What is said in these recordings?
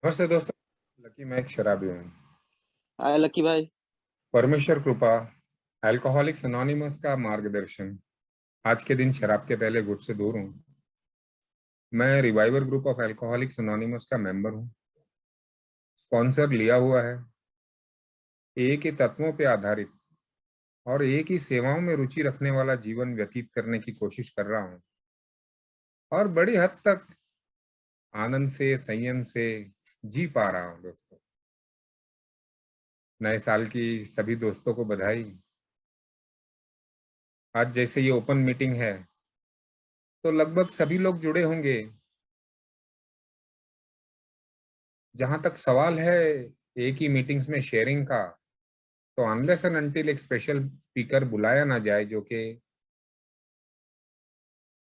नमस्ते दोस्तों। लकी मैं एक शराबी हूँ। हाय लकी भाई। परमेश्वर कृपा, अल्कोहलिक्स अनोनिमस का मार्गदर्शन। आज के दिन शराब के पहले गुट से दूर हूँ। मैं reviver group of alcoholics anonymous का मेंबर हूँ। स्पॉन्सर लिया हुआ है। एक ही तत्वों पे आधारित और एक ही सेवाओं में रुचि रखने वाला जीवन व्यतीत करने की कोशिश कर रहा हूँ, और बड़ी हद तक आनंद से संयम से जी पा रहा हूँ। दोस्तों, नए साल की सभी दोस्तों को बधाई। आज जैसे ये ओपन मीटिंग है तो लगभग सभी लोग जुड़े होंगे। जहां तक सवाल है एक ही मीटिंग्स में शेयरिंग का, तो अनलेस एंड अनटिल एक स्पेशल स्पीकर बुलाया ना जाए, जो कि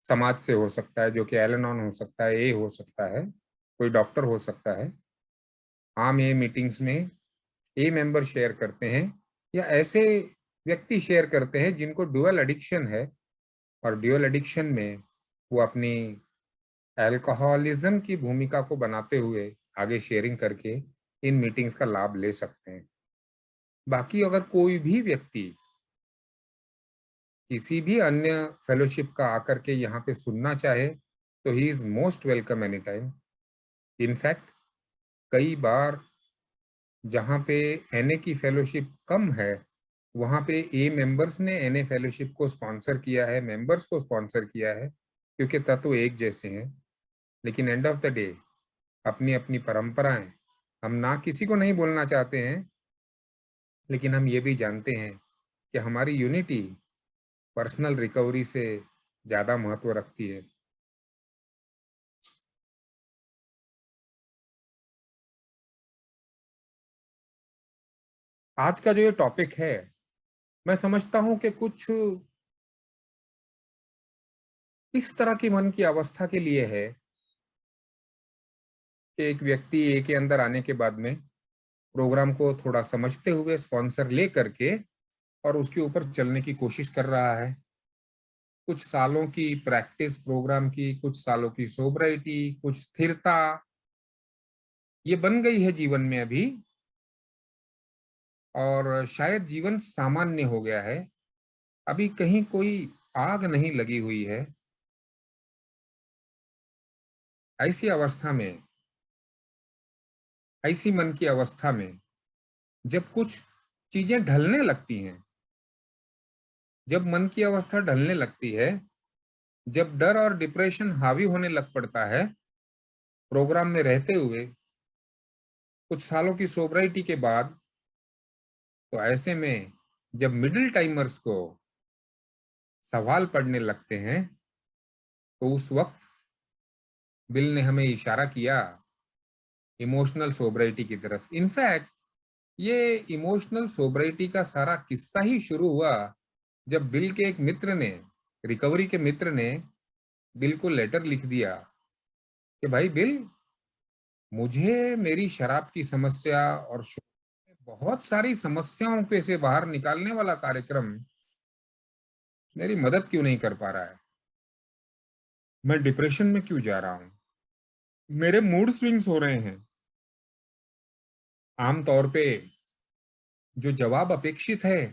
समाज से हो सकता है, जो कि एल एन ऑन हो सकता है, ए हो सकता है, कोई डॉक्टर हो सकता है, आम ए मीटिंग्स में ए मेंबर शेयर करते हैं या ऐसे व्यक्ति शेयर करते हैं जिनको ड्यूअल एडिक्शन है, और ड्यूअल एडिक्शन में वो अपनी अल्कोहलिज्म की भूमिका को बनाते हुए आगे शेयरिंग करके इन मीटिंग्स का लाभ ले सकते हैं। बाकी अगर कोई भी व्यक्ति किसी भी अन्य फेलोशिप का आकर के यहाँ पे सुनना चाहे तो he is most welcome any time. In fact कई बार जहाँ पे एनए की फेलोशिप कम है, वहाँ पे ए मेंबर्स ने एनए फेलोशिप को स्पॉन्सर किया है, मेंबर्स को स्पॉन्सर किया है, क्योंकि तत्व एक जैसे हैं। लेकिन एंड ऑफ द डे अपनी अपनी परंपराएं, हम ना किसी को नहीं बोलना चाहते हैं, लेकिन हम ये भी जानते हैं कि हमारी यूनिटी पर्सनल रिकवरी से ज़्यादा महत्व रखती है। आज का जो ये टॉपिक है, मैं समझता हूं कि कुछ इस तरह की मन की अवस्था के लिए है कि एक व्यक्ति ए के अंदर आने के बाद में प्रोग्राम को थोड़ा समझते हुए स्पॉन्सर ले करके और उसके ऊपर चलने की कोशिश कर रहा है। कुछ सालों की प्रैक्टिस प्रोग्राम की, कुछ सालों की सोबराइटी, कुछ स्थिरता, ये बन गई है जीवन में अभी, और शायद जीवन सामान्य हो गया है। अभी कहीं कोई आग नहीं लगी हुई है। ऐसी अवस्था में, ऐसी मन की अवस्था में जब कुछ चीजें ढलने लगती हैं, जब मन की अवस्था ढलने लगती है, जब डर और डिप्रेशन हावी होने लग पड़ता है प्रोग्राम में रहते हुए कुछ सालों की सोबराइटी के बाद, तो ऐसे में जब मिडिल टाइमर्स को सवाल पड़ने लगते हैं, तो उस वक्त बिल ने हमें इशारा किया इमोशनल सोबराइटी की तरफ। इनफैक्ट ये इमोशनल सोबराइटी का सारा किस्सा ही शुरू हुआ जब बिल के एक मित्र ने, रिकवरी के मित्र ने, बिल को लेटर लिख दिया कि भाई बिल, मुझे मेरी शराब की समस्या और बहुत सारी समस्याओं पे से बाहर निकालने वाला कार्यक्रम मेरी मदद क्यों नहीं कर पा रहा है। मैं डिप्रेशन में क्यों जा रहा हूँ, मेरे मूड स्विंग्स हो रहे हैं। आमतौर पे जो जवाब अपेक्षित है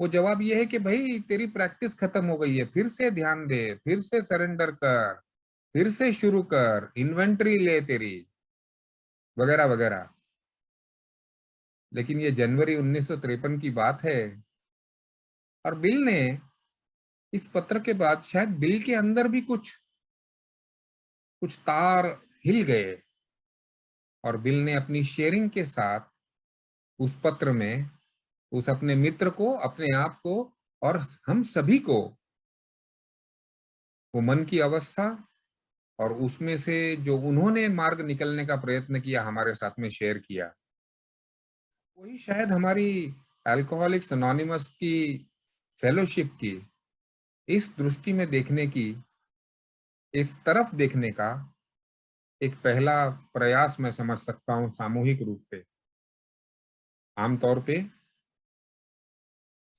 वो जवाब ये है कि भाई तेरी प्रैक्टिस खत्म हो गई है, फिर से ध्यान दे, फिर से सरेंडर कर, फिर से शुरू कर, इन्वेंट्री ले तेरी, वगैरह वगैरह। लेकिन ये जनवरी 1953 की बात है, और बिल ने इस पत्र के बाद शायद बिल के अंदर भी कुछ कुछ तार हिल गए, और बिल ने अपनी शेयरिंग के साथ उस पत्र में उस अपने मित्र को, अपने आप को और हम सभी को वो मन की अवस्था और उसमें से जो उन्होंने मार्ग निकलने का प्रयत्न किया हमारे साथ में शेयर किया। वही शायद हमारी अल्कोहलिक्स अनोनिमस की फेलोशिप की इस दृष्टि में देखने की, इस तरफ देखने का एक पहला प्रयास मैं समझ सकता हूं सामूहिक रूप पे। आमतौर पे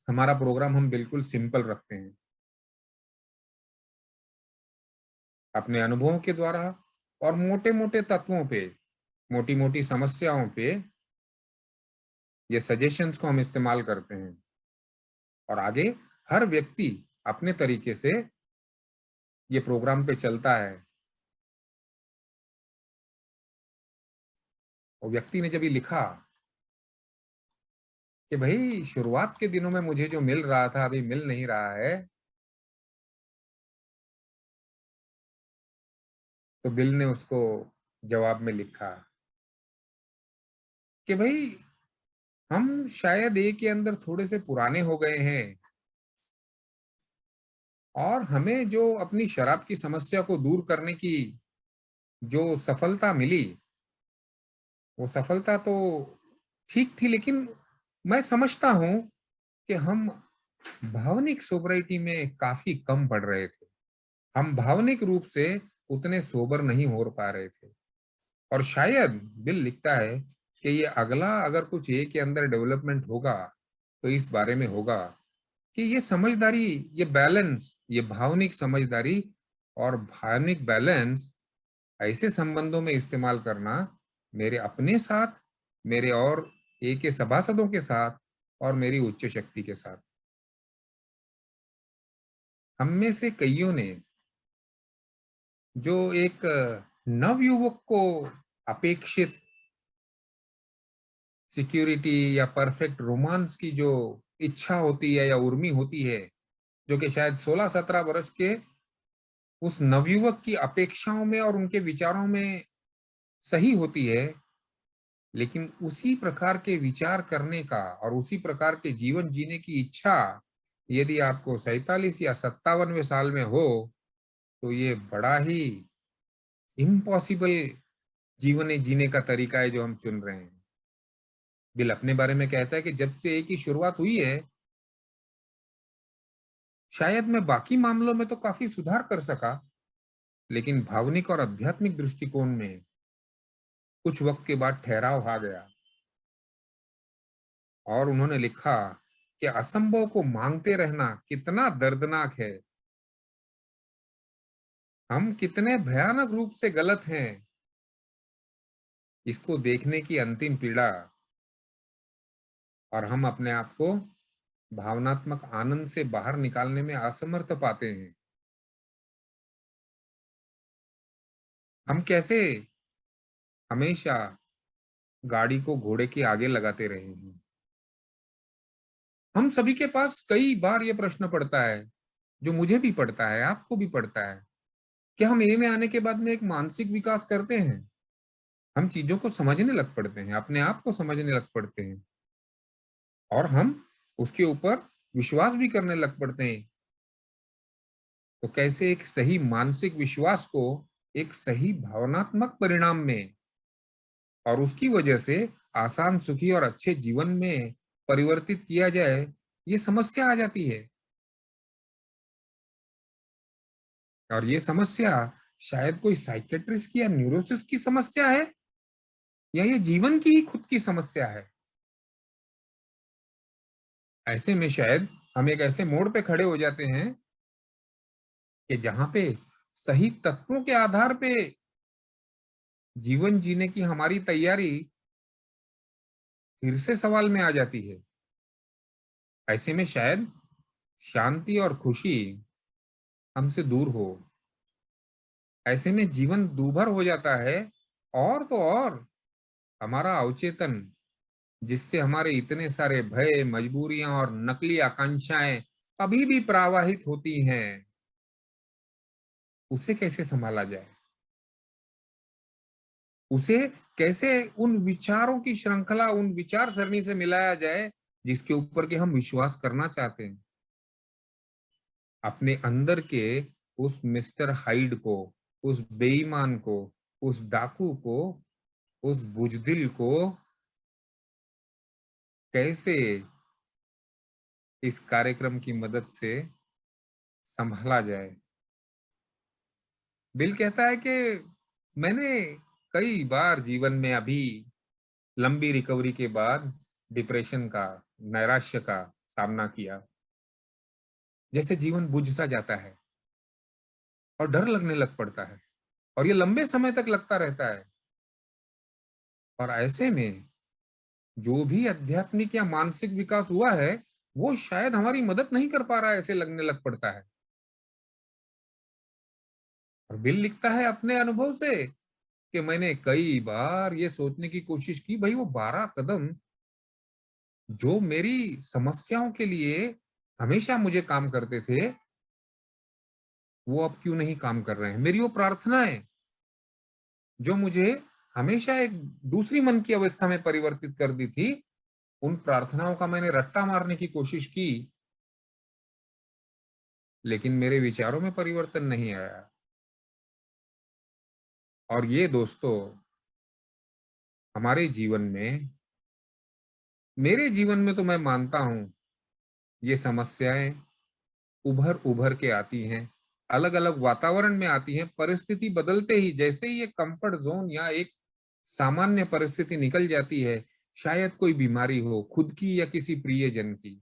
हमारा प्रोग्राम हम बिल्कुल सिंपल रखते हैं, अपने अनुभवों के द्वारा और मोटे मोटे तत्वों पे मोटी मोटी समस्याओं पे ये सजेशंस को हम इस्तेमाल करते हैं और आगे हर व्यक्ति अपने तरीके से ये प्रोग्राम पे चलता है। और व्यक्ति ने जब ये लिखा कि भाई शुरुआत के दिनों में मुझे जो मिल रहा था अभी मिल नहीं रहा है, तो बिल ने उसको जवाब में लिखा कि भाई हम शायद ए के अंदर थोड़े से पुराने हो गए हैं और हमें जो अपनी शराब की समस्या को दूर करने की जो सफलता मिली, वो सफलता तो ठीक थी, लेकिन मैं समझता हूं कि हम भावनिक सोबरिटी में काफी कम पड़ रहे थे। हम भावनिक रूप से उतने सोबर नहीं हो पा रहे थे। और शायद बिल लिखता है कि ये अगला अगर कुछ ए के अंदर डेवलपमेंट होगा तो इस बारे में होगा कि ये समझदारी, ये बैलेंस, ये भावनिक समझदारी और भावनिक बैलेंस ऐसे संबंधों में इस्तेमाल करना, मेरे अपने साथ, मेरे और ए के सभासदों के साथ और मेरी उच्च शक्ति के साथ। हम में से कईयों ने जो एक नवयुवक को अपेक्षित सिक्योरिटी या परफेक्ट रोमांस की जो इच्छा होती है या उर्मी होती है, जो कि शायद 16-17 वर्ष के उस नवयुवक की अपेक्षाओं में और उनके विचारों में सही होती है, लेकिन उसी प्रकार के विचार करने का और उसी प्रकार के जीवन जीने की इच्छा यदि आपको 47 या 57वें साल में हो, तो ये बड़ा ही इम्पॉसिबल जीवन जीने का तरीका है जो हम चुन रहे हैं। बिल अपने बारे में कहता है कि जब से एक ही शुरुआत हुई है, शायद मैं बाकी मामलों में तो काफी सुधार कर सका, लेकिन भावनिक और आध्यात्मिक दृष्टिकोण में कुछ वक्त के बाद ठहराव आ गया। और उन्होंने लिखा कि असंभव को मांगते रहना कितना दर्दनाक है, हम कितने भयानक रूप से गलत हैं, इसको देखने की अंतिम पीड़ा, और हम अपने आप को भावनात्मक आनंद से बाहर निकालने में असमर्थ पाते हैं। हम कैसे हमेशा गाड़ी को घोड़े के आगे लगाते रहे हैं। हम सभी के पास कई बार ये प्रश्न पड़ता है, जो मुझे भी पड़ता है, आपको भी पड़ता है, कि हम ए में आने के बाद में एक मानसिक विकास करते हैं, हम चीजों को समझने लग पड़ते हैं, अपने आप को समझने लग पड़ते हैं और हम उसके ऊपर विश्वास भी करने लग पड़ते हैं। तो कैसे एक सही मानसिक विश्वास को एक सही भावनात्मक परिणाम में और उसकी वजह से आसान, सुखी और अच्छे जीवन में परिवर्तित किया जाए, ये समस्या आ जाती है। और ये समस्या शायद कोई साइकेट्रिस्ट की या न्यूरोसिस की समस्या है, या ये जीवन की ही खुद की समस्या है। ऐसे में शायद हम एक ऐसे मोड़ पे खड़े हो जाते हैं कि जहां पे सही तत्वों के आधार पे जीवन जीने की हमारी तैयारी फिर से सवाल में आ जाती है। ऐसे में शायद शांति और खुशी हमसे दूर हो। ऐसे में जीवन दूभर हो जाता है। और तो और हमारा अवचेतन, जिससे हमारे इतने सारे भय, मजबूरियां और नकली आकांक्षाएं अभी भी प्रवाहित होती हैं, उसे कैसे संभाला जाए, उसे कैसे उन विचारों की श्रृंखला, उन विचार सरणी से मिलाया जाए जिसके ऊपर के हम विश्वास करना चाहते हैं। अपने अंदर के उस मिस्टर हाइड को, उस बेईमान को, उस डाकू को, उस बुजदिल को कैसे इस कार्यक्रम की मदद से संभाला जाए। बिल कहता है कि मैंने कई बार जीवन में अभी लंबी रिकवरी के बाद डिप्रेशन का, नैराश्य का सामना किया। जैसे जीवन बुझ सा जाता है और डर लगने लग पड़ता है, और ये लंबे समय तक लगता रहता है। और ऐसे में जो भी आध्यात्मिक या मानसिक विकास हुआ है वो शायद हमारी मदद नहीं कर पा रहा है, ऐसे लगने लग पड़ता है। और बिल लिखता है अपने अनुभव से कि मैंने कई बार ये सोचने की कोशिश की, भाई वो 12 कदम जो मेरी समस्याओं के लिए हमेशा मुझे काम करते थे, वो अब क्यों नहीं काम कर रहे हैं। मेरी वो प्रार्थनाएं जो मुझे हमेशा एक दूसरी मन की अवस्था में परिवर्तित कर दी थी, उन प्रार्थनाओं का मैंने रट्टा मारने की कोशिश की, लेकिन मेरे विचारों में परिवर्तन नहीं आया। और ये दोस्तों, हमारे जीवन में, मेरे जीवन में तो मैं मानता हूं, ये समस्याएं उभर उभर के आती हैं, अलग अलग वातावरण में आती हैं। परिस्थिति बदलते ही जैसे ही ये कंफर्ट जोन या एक सामान्य परिस्थिति निकल जाती है, शायद कोई बीमारी हो खुद की या किसी प्रियजन की,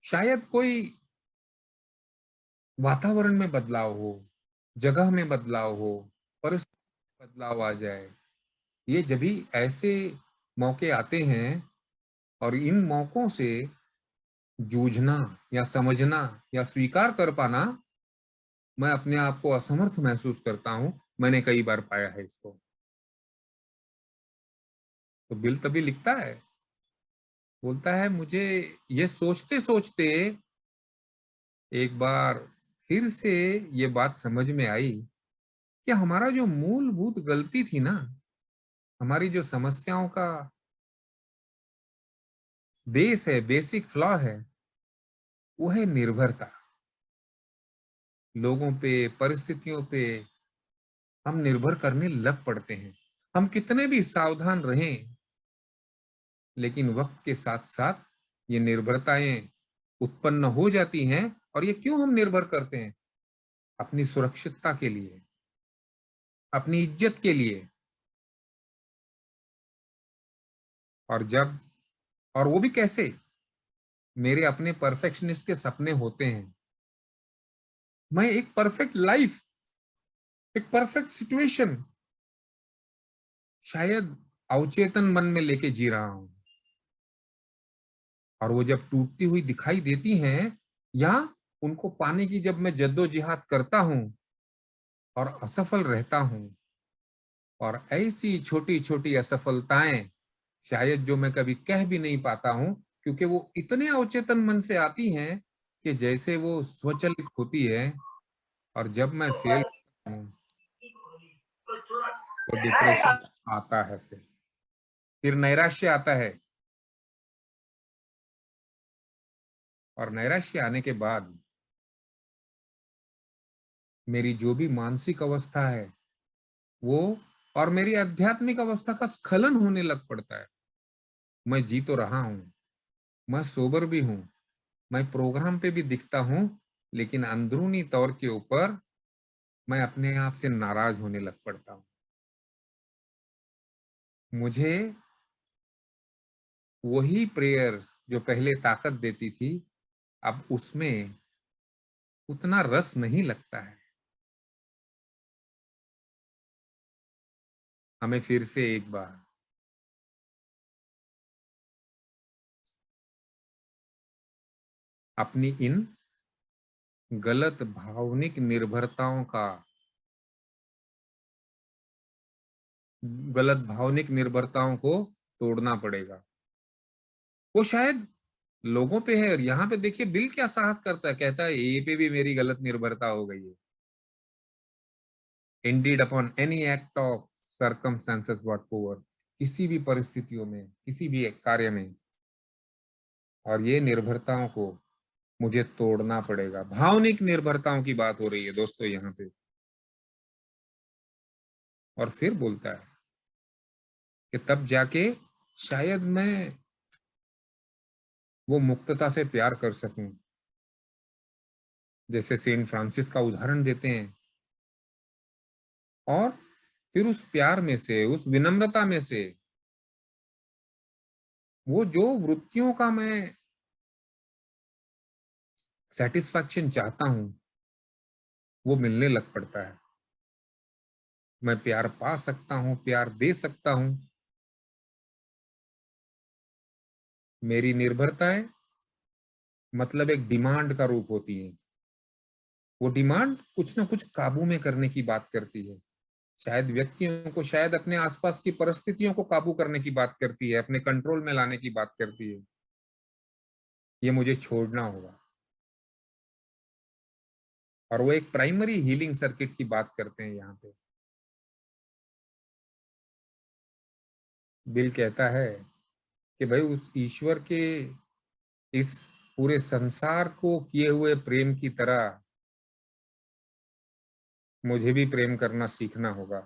शायद कोई वातावरण में बदलाव हो, जगह में बदलाव हो, परिस्थिति में बदलाव आ जाए, ये जब भी ऐसे मौके आते हैं, और इन मौकों से जूझना या समझना या स्वीकार कर पाना, मैं अपने आप को असमर्थ महसूस करता हूं। मैंने कई बार पाया है इसको। तो बिल तभी लिखता है, बोलता है मुझे ये सोचते सोचते एक बार फिर से ये बात समझ में आई कि हमारा जो मूलभूत गलती थी ना, हमारी जो समस्याओं का बेस है, बेसिक फ्लॉ है, वो है निर्भरता। लोगों पे, परिस्थितियों पे हम निर्भर करने लग पड़ते हैं। हम कितने भी सावधान रहें, लेकिन वक्त के साथ साथ ये निर्भरताएं उत्पन्न हो जाती हैं। और ये क्यों हम निर्भर करते हैं? अपनी सुरक्षितता के लिए, अपनी इज्जत के लिए। और जब, और वो भी कैसे? मेरे अपने परफेक्शनिस्ट के सपने होते हैं, मैं एक परफेक्ट लाइफ, एक परफेक्ट सिचुएशन शायद अवचेतन मन में लेके जी रहा हूं। और वो जब टूटती हुई दिखाई देती हैं, या उनको पाने की जब मैं जद्दोजहद करता हूं और असफल रहता हूं, और ऐसी छोटी छोटी असफलताएं शायद जो मैं कभी कह भी नहीं पाता हूं, क्योंकि वो इतने अवचेतन मन से आती हैं कि जैसे वो स्वचालित होती है। और जब मैं फेल हूं तो डिप्रेशन आता है, फिर नैराश्य आता है। और नैराश्य आने के बाद मेरी जो भी मानसिक अवस्था है वो, और मेरी आध्यात्मिक अवस्था का स्खलन होने लग पड़ता है। मैं जी तो रहा हूं, मैं सोबर भी हूं, मैं प्रोग्राम पे भी दिखता हूं, लेकिन अंदरूनी तौर के ऊपर मैं अपने आप से नाराज होने लग पड़ता हूं। मुझे वही प्रेयर्स जो पहले ताकत देती थी, अब उसमें उतना रस नहीं लगता है। हमें फिर से एक बार अपनी इन गलत भावनिक निर्भरताओं का, गलत भावनिक निर्भरताओं को तोड़ना पड़ेगा। वो शायद लोगों पे है, और यहाँ पे देखिए बिल क्या साहस करता है, कहता है ए पे भी मेरी गलत निर्भरता हो गई है। Indeed upon any act of circumstances what over, किसी भी परिस्थितियों में, किसी भी एक कार्य में। और ये निर्भरताओं को मुझे तोड़ना पड़ेगा। भावनिक निर्भरताओं की बात हो रही है दोस्तों यहाँ पे। और फिर बोलता है कि तब जाके शायद मैं वो मुक्तता से प्यार कर सकूं, जैसे सेंट फ्रांसिस का उदाहरण देते हैं। और फिर उस प्यार में से, उस विनम्रता में से, वो जो वृत्तियों का मैं सेटिस्फैक्शन चाहता हूं, वो मिलने लग पड़ता है। मैं प्यार पा सकता हूं, प्यार दे सकता हूं। मेरी निर्भरताएं मतलब एक डिमांड का रूप होती है। वो डिमांड कुछ ना कुछ काबू में करने की बात करती है। शायद व्यक्तियों को, शायद अपने आसपास की परिस्थितियों को काबू करने की बात करती है, अपने कंट्रोल में लाने की बात करती है। ये मुझे छोड़ना होगा। और वो एक प्राइमरी हीलिंग सर्किट की बात करते हैं यहाँ पे। बिल कहता है कि भाई उस ईश्वर के इस पूरे संसार को किए हुए प्रेम की तरह मुझे भी प्रेम करना सीखना होगा।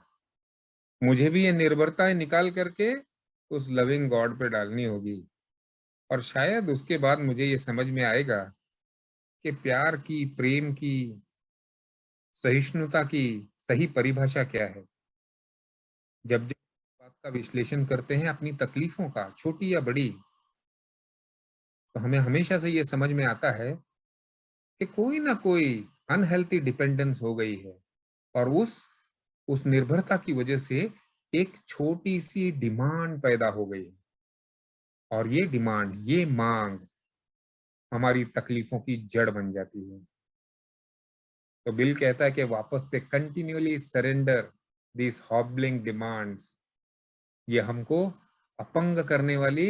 मुझे भी ये निर्भरताएं निकाल करके उस लविंग गॉड पे डालनी होगी। और शायद उसके बाद मुझे ये समझ में आएगा कि प्यार की, प्रेम की, सहिष्णुता की सही परिभाषा क्या है। जब जब बात का विश्लेषण करते हैं अपनी तकलीफों का, छोटी या बड़ी, तो हमें हमेशा से ये समझ में आता है कि कोई ना कोई अनहेल्थी डिपेंडेंस हो गई है। और उस निर्भरता की वजह से एक छोटी सी डिमांड पैदा हो गई है। और ये डिमांड, ये मांग हमारी तकलीफों की जड़ बन जाती है। तो बिल कहता है कि वापस से कंटिन्यूअली सरेंडर दिस हॉबलिंग डिमांड्स। ये हमको अपंग करने वाली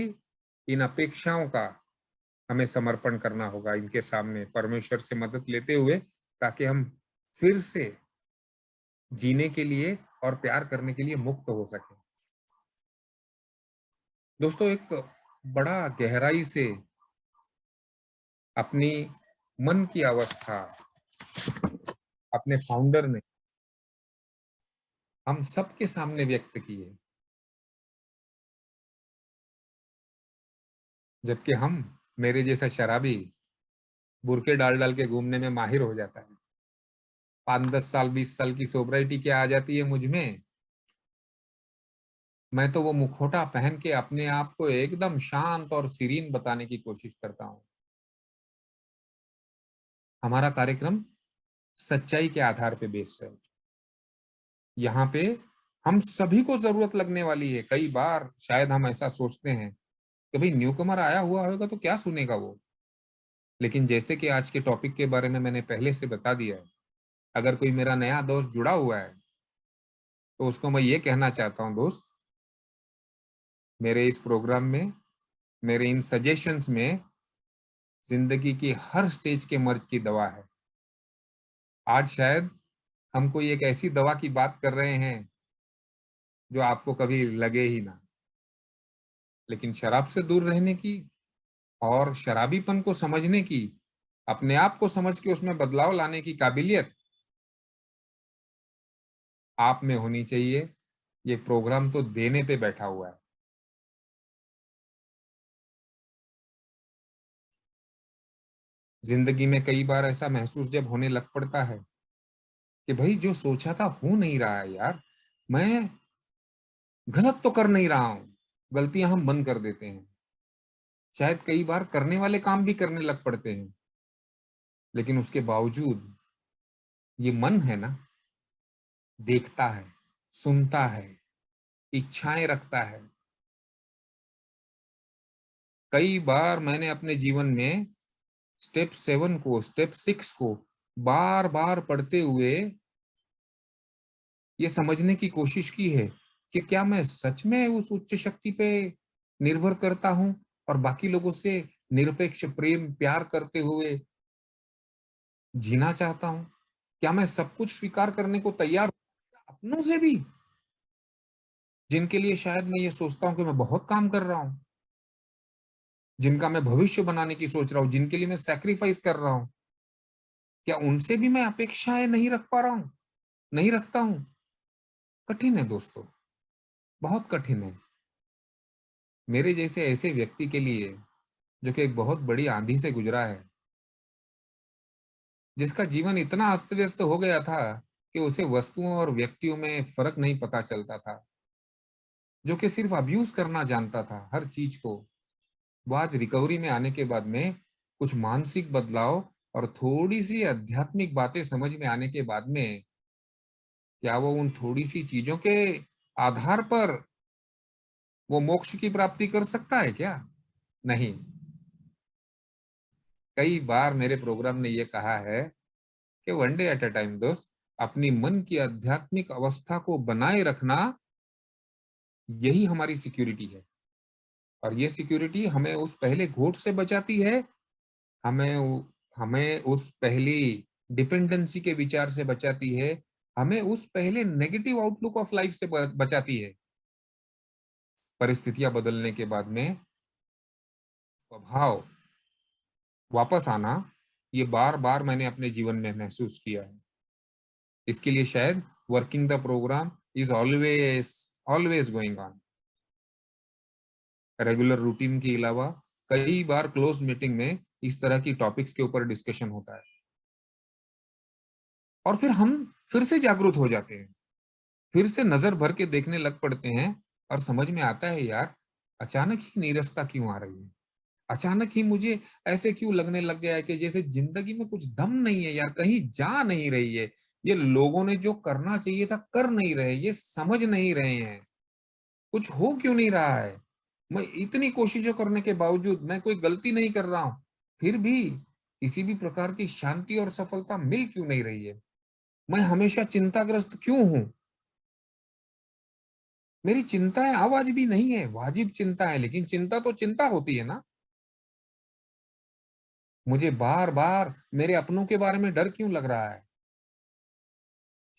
इन अपेक्षाओं का हमें समर्पण करना होगा इनके सामने, परमेश्वर से मदद लेते हुए, ताकि हम फिर से जीने के लिए और प्यार करने के लिए मुक्त हो सके। दोस्तों, एक बड़ा गहराई से अपनी मन की अवस्था अपने फाउंडर ने हम सबके सामने व्यक्त की है। जबकि हम, मेरे जैसा शराबी, बुरके डाल डाल के घूमने में माहिर हो जाता है। 5-10 साल, 20 साल की सोब्राइटी क्या आ जाती है मुझ में। मैं तो वो मुखौटा पहन के अपने आप को एकदम शांत और सीरीन बताने की कोशिश करता हूँ। हमारा कार्यक्रम सच्चाई के आधार पे बेस्ड है। यहाँ पे हम सभी को जरूरत लगने वाली है। कई बार शायद हम ऐसा सोचते हैं कि भाई न्यूकमर आया हुआ होगा तो क्या सुनेगा वो। लेकिन जैसे कि आज के टॉपिक के बारे में मैंने पहले से बता दिया है, अगर कोई मेरा नया दोस्त जुड़ा हुआ है तो उसको मैं ये कहना चाहता हूँ, दोस्त, मेरे इस प्रोग्राम में, मेरे इन सजेशंस में जिंदगी की हर स्टेज के मर्ज की दवा है। आज शायद हम कोई एक ऐसी दवा की बात कर रहे हैं जो आपको कभी लगे ही ना। लेकिन शराब से दूर रहने की और शराबीपन को समझने की, अपने आप को समझ के उसमें बदलाव लाने की काबिलियत आप में होनी चाहिए। ये प्रोग्राम तो देने पे बैठा हुआ है। जिंदगी में कई बार ऐसा महसूस जब होने लग पड़ता है कि भाई जो सोचा था हो नहीं रहा है यार, मैं गलत तो कर नहीं रहा हूं। गलतियां हम बंद कर देते हैं। शायद कई बार करने वाले काम भी करने लग पड़ते हैं। लेकिन उसके बावजूद ये मन है ना, देखता है, सुनता है, इच्छाएं रखता है। कई बार मैंने अपने जीवन में स्टेप 7 को, स्टेप 6 को बार बार पढ़ते हुए ये समझने की कोशिश की है कि क्या मैं सच में उस उच्च शक्ति पे निर्भर करता हूं और बाकी लोगों से निरपेक्ष प्रेम, प्यार करते हुए जीना चाहता हूं। क्या मैं सब कुछ स्वीकार करने को तैयार हूं, अपनों से भी, जिनके लिए शायद मैं ये सोचता हूं कि मैं बहुत काम कर रहा हूं, जिनका मैं भविष्य बनाने की सोच रहा हूं, जिनके लिए मैं सैक्रिफाइस कर रहा हूं। क्या उनसे भी मैं अपेक्षाएं नहीं रख पा रहा हूं, नहीं रखता हूं? कठिन है दोस्तों, बहुत कठिन है। मेरे जैसे ऐसे व्यक्ति के लिए जो कि एक बहुत बड़ी आंधी से गुजरा है, जिसका जीवन इतना अस्त व्यस्त हो गया था कि उसे वस्तुओं और व्यक्तियों में फर्क नहीं पता चलता था, जो कि सिर्फ अब्यूज करना जानता था हर चीज को। वो आज रिकवरी में आने के बाद में, कुछ मानसिक बदलाव और थोड़ी सी आध्यात्मिक बातें समझ में आने के बाद में, क्या वो उन थोड़ी सी चीजों के आधार पर वो मोक्ष की प्राप्ति कर सकता है क्या? नहीं। कई बार मेरे प्रोग्राम ने ये कहा है कि one day at a time दोस्त, अपनी मन की आध्यात्मिक अवस्था को बनाए रखना, यही हमारी सिक्योरिटी है। और ये सिक्योरिटी हमें उस पहले घोट से बचाती है, हमें उस पहली डिपेंडेंसी के विचार से बचाती है, हमें उस पहले नेगेटिव आउटलुक ऑफ लाइफ से बचाती है। परिस्थितियां बदलने के बाद में स्वभाव वापस आना, ये बार बार मैंने अपने जीवन में महसूस किया है। इसके लिए शायद working the program is always always going on. Regular routine के अलावा कई बार क्लोज मीटिंग में इस तरह की टॉपिक्स के ऊपर डिस्कशन होता है, और फिर हम फिर से जागरूक हो जाते हैं, फिर से नजर भर के देखने लग पड़ते हैं, और समझ में आता है यार, अचानक ही नीरसता क्यों आ रही है, अचानक ही मुझे ऐसे क्यों लगने लग गया है कि जैसे जिंदगी में कुछ दम नहीं है यार, कहीं जा नहीं रही है। ये लोगों ने जो करना चाहिए था कर नहीं रहे, ये समझ नहीं रहे हैं, कुछ हो क्यों नहीं रहा है। मैं इतनी कोशिशों करने के बावजूद मैं कोई गलती नहीं कर रहा हूं, फिर भी किसी भी प्रकार की शांति और सफलता मिल क्यों नहीं रही है। मैं हमेशा चिंताग्रस्त क्यों हूं। मेरी चिंताएं अवाजिबी नहीं है, वाजिब चिंता है, लेकिन चिंता तो चिंता होती है ना। मुझे बार बार मेरे अपनों के बारे में डर क्यों लग रहा है।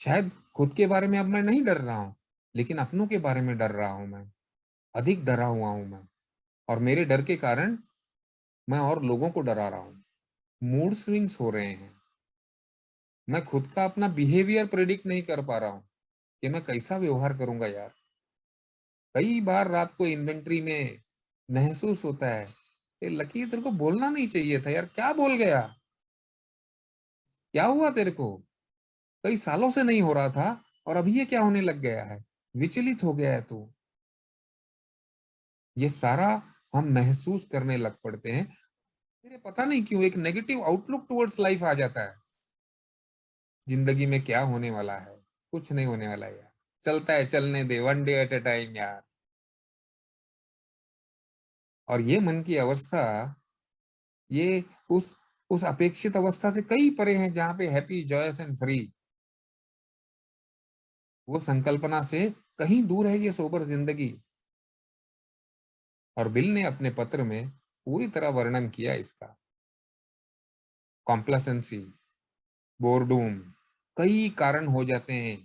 शायद खुद के बारे में अब मैं नहीं डर रहा हूं, लेकिन अपनों के बारे में डर रहा हूं मैं, अधिक डरा हुआ हूं मैं। और मेरे डर के कारण मैं और लोगों को डरा रहा हूं। मूड स्विंग्स हो रहे हैं। मैं खुद का अपना बिहेवियर प्रेडिक्ट नहीं कर पा रहा हूं कि मैं कैसा व्यवहार करूंगा यार। कई बार रात को इन्वेंट्री में महसूस होता है कि लकी, तेरे को बोलना नहीं चाहिए था यार, क्या बोल गया, क्या हुआ तेरे को, कई सालों से नहीं हो रहा था और अभी ये क्या होने लग गया है, विचलित हो गया है तू। ये सारा हम महसूस करने लग पड़ते हैं। मेरे पता नहीं क्यों एक नेगेटिव आउटलुक टुवर्ड्स लाइफ आ जाता है। जिंदगी में क्या होने वाला है, कुछ नहीं होने वाला है यार, चलता है, चलने दे, one day at a time यार। और ये मन की अवस्था, ये उस उस अपेक्षित अवस्था से कई परे हैं जहां पे हैप्पी जॉयस एंड फ्री। वो संकल्पना से कहीं दूर है ये सोबर जिंदगी। और बिल ने अपने पत्र में पूरी तरह वर्णन किया इसका। कॉम्प्लेसेंसी, बोर्डूम, कई कारण हो जाते हैं,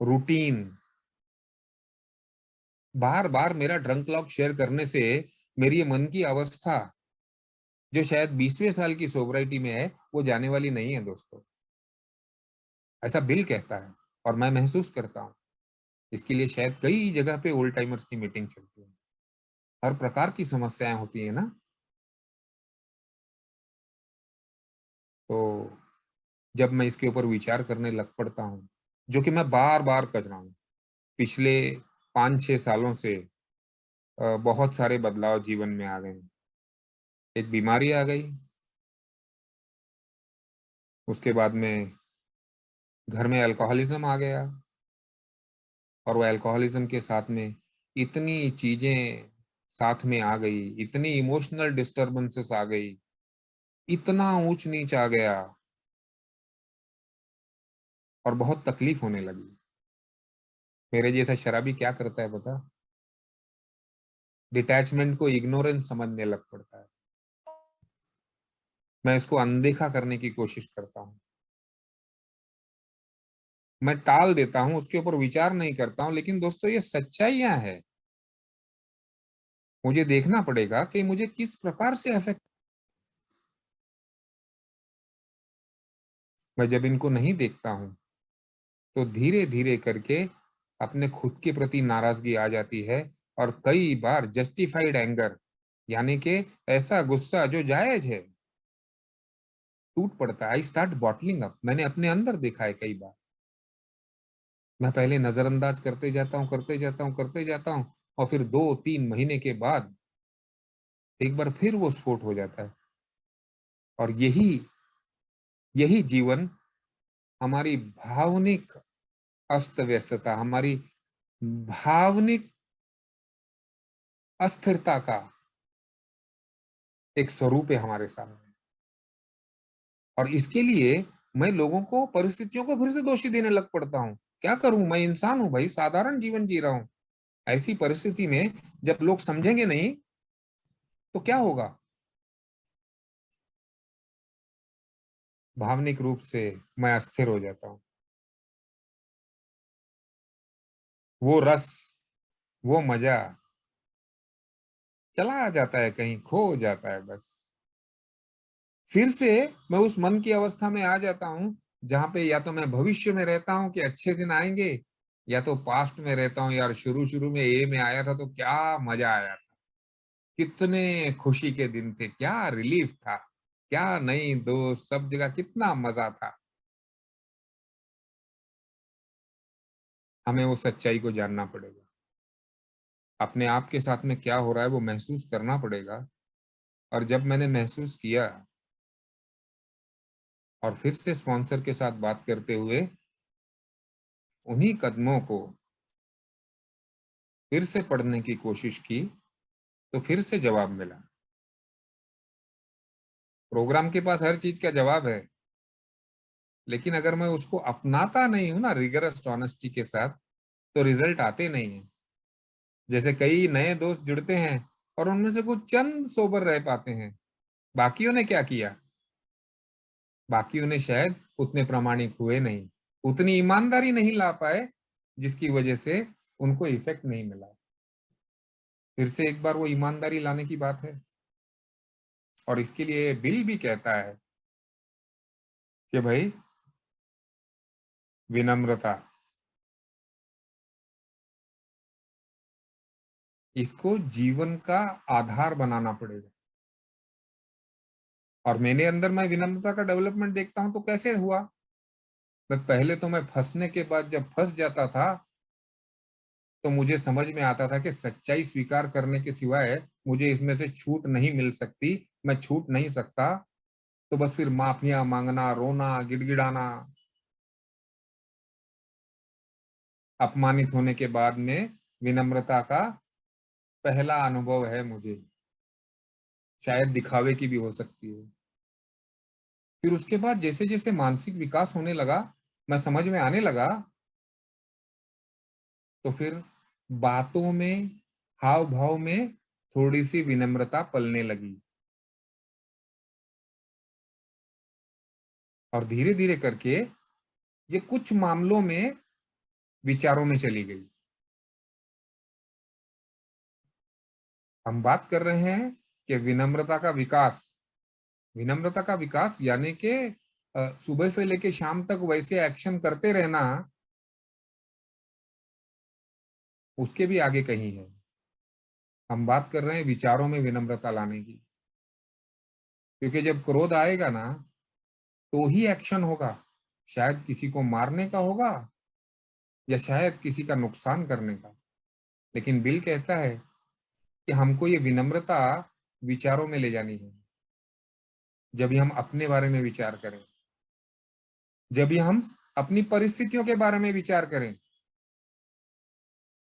रूटीन। बार बार मेरा ड्रंक लॉग शेयर करने से मेरी ये मन की अवस्था, जो शायद 20वें साल की सोबराइटी में है, वो जाने वाली नहीं है दोस्तों। ऐसा बिल कहता है और मैं महसूस करता हूँ। इसके लिए शायद कई जगह पे ओल्ड टाइमर्स की मीटिंग चलती है। हर प्रकार की समस्याएं होती है ना। तो जब मैं इसके ऊपर विचार करने लग पड़ता हूँ, जो कि मैं बार बार कर रहा हूँ पिछले 5-6 सालों से, बहुत सारे बदलाव जीवन में आ गए। एक बीमारी आ गई, उसके बाद में घर में अल्कोहलिज्म आ गया, और वो अल्कोहलिज्म के साथ में इतनी चीजें साथ में आ गई, इतनी इमोशनल डिस्टरबेंसेस आ गई, इतना ऊंच नीच आ गया, और बहुत तकलीफ होने लगी। मेरे जैसा शराबी क्या करता है पता? डिटैचमेंट को इग्नोरेंस समझने लग पड़ता है। मैं इसको अनदेखा करने की कोशिश करता हूँ, मैं टाल देता हूँ, उसके ऊपर विचार नहीं करता हूँ। लेकिन दोस्तों, ये सच्चाइयां है। मुझे देखना पड़ेगा कि मुझे किस प्रकार से अफेक्ट। मैं जब इनको नहीं देखता हूँ तो धीरे धीरे करके अपने खुद के प्रति नाराजगी आ जाती है, और कई बार जस्टिफाइड एंगर, यानी कि ऐसा गुस्सा जो जायज है, टूट पड़ता है। I start bottling up. मैंने अपने अंदर देखा है कई बार। मैं पहले नजरअंदाज करते जाता हूँ, करते जाता हूँ, करते जाता हूँ, और फिर 2-3 महीने के बाद एक बार फिर वो स्फोट हो जाता है। और यही यही जीवन हमारी भावनिक अस्त व्यस्तता, हमारी भावनिक अस्थिरता का एक स्वरूप है हमारे सामने। और इसके लिए मैं लोगों को, परिस्थितियों को फिर से दोषी देने लग पड़ता हूँ। क्या करूं, मैं इंसान हूं भाई, साधारण जीवन जी रहा हूं। ऐसी परिस्थिति में जब लोग समझेंगे नहीं तो क्या होगा? भावनिक रूप से मैं अस्थिर हो जाता हूँ। वो रस, वो मजा चला जाता है, कहीं खो जाता है बस। फिर से मैं उस मन की अवस्था में आ जाता हूँ जहां पे या तो मैं भविष्य में रहता हूँ कि अच्छे दिन आएंगे, या तो पास्ट में रहता हूँ, यार शुरू शुरू में ए में आया था तो क्या मजा आया था, कितने खुशी के दिन थे, क्या रिलीफ था, क्या नई दोस्त, सब जगह कितना मजा था। हमें वो सच्चाई को जानना पड़ेगा, अपने आप के साथ में क्या हो रहा है वो महसूस करना पड़ेगा। और जब मैंने महसूस किया, और फिर से स्पॉन्सर के साथ बात करते हुए उन्हीं कदमों को फिर से पढ़ने की कोशिश की, तो फिर से जवाब मिला। प्रोग्राम के पास हर चीज का जवाब है, लेकिन अगर मैं उसको अपनाता नहीं हूं ना रिगरस ऑनेस्टी के साथ, तो रिजल्ट आते नहीं है। जैसे कई नए दोस्त जुड़ते हैं और उनमें से कुछ चंद सोबर रह पाते हैं, बाकियों ने क्या किया? बाकियों ने शायद उतने प्रामाणिक हुए नहीं, उतनी ईमानदारी नहीं ला पाए, जिसकी वजह से उनको इफेक्ट नहीं मिला। फिर से एक बार वो ईमानदारी लाने की बात है। और इसके लिए बिल भी कहता है कि भाई, विनम्रता, इसको जीवन का आधार बनाना पड़ेगा। और मेरे अंदर मैं विनम्रता का डेवलपमेंट देखता हूं तो कैसे हुआ? मैं फंसने के बाद जब फंस जाता था, तो मुझे समझ में आता था कि सच्चाई स्वीकार करने के सिवाय मुझे इसमें से छूट नहीं मिल सकती, मैं छूट नहीं सकता। तो बस फिर माफिया मांगना, रोना, गिड़गिड़ाना, अपमानित होने के बाद में विनम्रता का पहला अनुभव है मुझे। शायद दिखावे की भी हो सकती है। फिर उसके बाद जैसे जैसे मानसिक विकास होने लगा, मैं समझ में आने लगा, तो फिर बातों में, हाव भाव में थोड़ी सी विनम्रता पलने लगी। और धीरे धीरे करके ये कुछ मामलों में विचारों में चली गई। हम बात कर रहे हैं कि विनम्रता का विकास यानी कि सुबह से लेके शाम तक वैसे एक्शन करते रहना, उसके भी आगे कहीं है। हम बात कर रहे हैं विचारों में विनम्रता लाने की। क्योंकि जब क्रोध आएगा ना, तो ही एक्शन होगा। शायद किसी को मारने का होगा, या शायद किसी का नुकसान करने का। लेकिन बिल कहता है कि हमको ये विनम्रता विचारों में ले जानी है। जब भी हम अपने बारे में विचार करें, जब भी हम अपनी परिस्थितियों के बारे में विचार करें,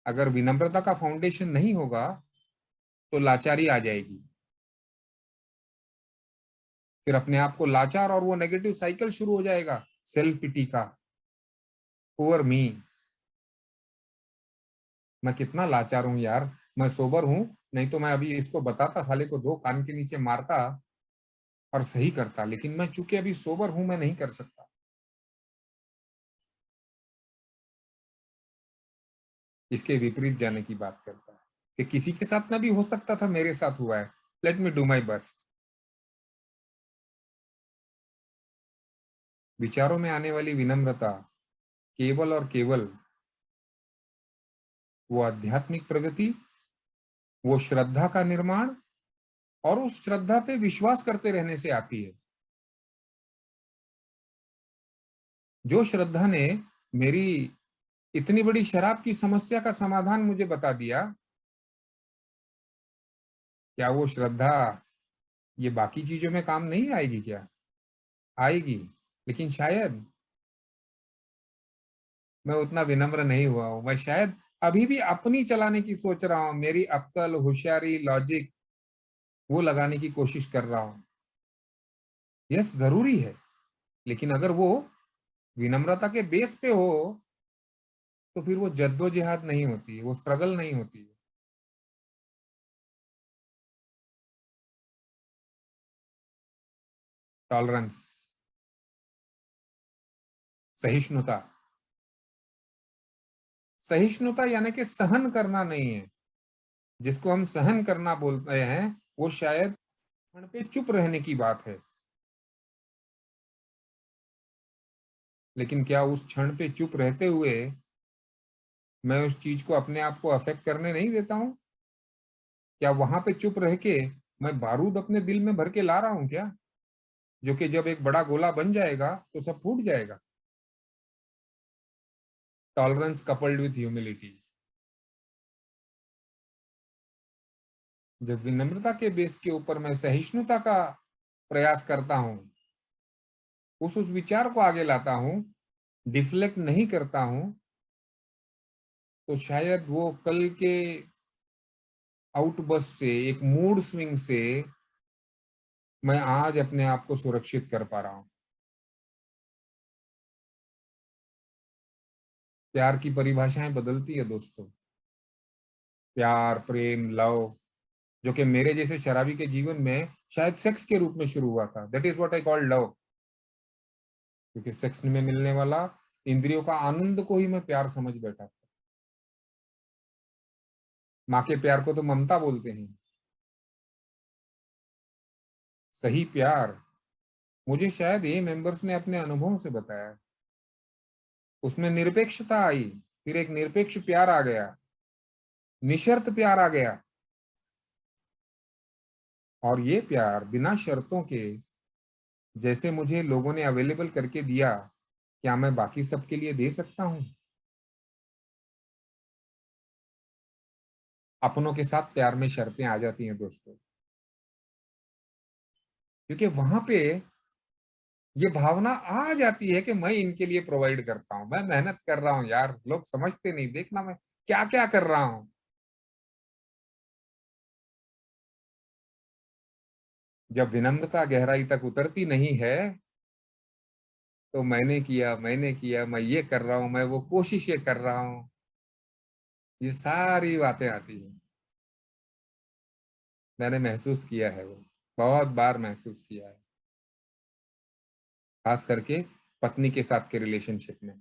अगर विनम्रता का फाउंडेशन नहीं होगा तो लाचारी आ जाएगी। फिर अपने आप को लाचार, और वो नेगेटिव साइकिल शुरू हो जाएगा, सेल्फ पिटी का। पुअर मी, मैं कितना लाचार हूं यार, मैं सोबर हूं, नहीं तो मैं अभी इसको बताता, साले को दो कान के नीचे मारता और सही करता, लेकिन मैं चूंकि अभी सोबर हूं, मैं नहीं कर सकता। इसके विपरीत जाने की बात करता है कि किसी के साथ ना भी हो सकता था, मेरे साथ हुआ है, let me do my best. विचारों में आने वाली विनम्रता केवल और केवल वो आध्यात्मिक प्रगति, वो श्रद्धा का निर्माण, और उस श्रद्धा पे विश्वास करते रहने से आती है। जो श्रद्धा ने मेरी इतनी बड़ी शराब की समस्या का समाधान मुझे बता दिया, क्या वो श्रद्धा ये बाकी चीजों में काम नहीं आएगी क्या? आएगी, लेकिन शायद मैं उतना विनम्र नहीं हुआ हूं। मैं शायद अभी भी अपनी चलाने की सोच रहा हूं, मेरी अक्ल, होशियारी, लॉजिक वो लगाने की कोशिश कर रहा हूं। यस, जरूरी है, लेकिन अगर वो विनम्रता के बेस पे हो तो फिर वो जद्दोजहद नहीं होती है, वो स्ट्रगल नहीं होती है। टॉलरेंस, सहिष्णुता। सहिष्णुता यानी कि सहन करना नहीं है। जिसको हम सहन करना बोलते हैं वो शायद क्षण पे चुप रहने की बात है। लेकिन क्या उस क्षण पे चुप रहते हुए मैं उस चीज को अपने आप को अफेक्ट करने नहीं देता हूं? क्या वहां पे चुप रह के मैं बारूद अपने दिल में भर के ला रहा हूं क्या, जो कि जब एक बड़ा गोला बन जाएगा तो सब फूट जाएगा? Tolerance coupled with humility. जब विनम्रता के बेस के ऊपर मैं सहिष्णुता का प्रयास करता हूं, उस विचार को आगे लाता हूं, डिफ्लेक्ट नहीं करता हूं, तो शायद वो कल के आउटबर्स्ट से, एक मूड स्विंग से मैं आज अपने आप को सुरक्षित कर पा रहा हूं। प्यार की परिभाषाएं बदलती है दोस्तों। प्यार, प्रेम, लव, जो कि मेरे जैसे शराबी के जीवन में शायद सेक्स के रूप में शुरू हुआ था, that is what I called love. क्योंकि सेक्स में मिलने वाला इंद्रियों का आनंद को ही मैं प्यार समझ बैठा था। माँ के प्यार को तो ममता बोलते हैं। सही प्यार मुझे शायद ये मेंबर्स ने अपने अनुभव से बताया। उसमें निरपेक्षता आई, फिर एक निरपेक्ष प्यार आ गया, निशर्त प्यार आ गया। और ये प्यार बिना शर्तों के, जैसे मुझे लोगों ने अवेलेबल करके दिया, क्या मैं बाकी सबके लिए दे सकता हूं? अपनों के साथ प्यार में शर्तें आ जाती हैं दोस्तों, क्योंकि वहां पे ये भावना आ जाती है कि मैं इनके लिए प्रोवाइड करता हूं, मैं मेहनत कर रहा हूं यार, लोग समझते नहीं, देखना मैं क्या क्या कर रहा हूं। जब विनम्रता गहराई तक उतरती नहीं है तो मैंने किया, मैं ये कर रहा हूं, मैं वो कोशिशें कर रहा हूं, ये सारी बातें आती हैं। मैंने महसूस किया है, वो बहुत बार महसूस किया है, खास करके पत्नी के साथ के रिलेशनशिप में।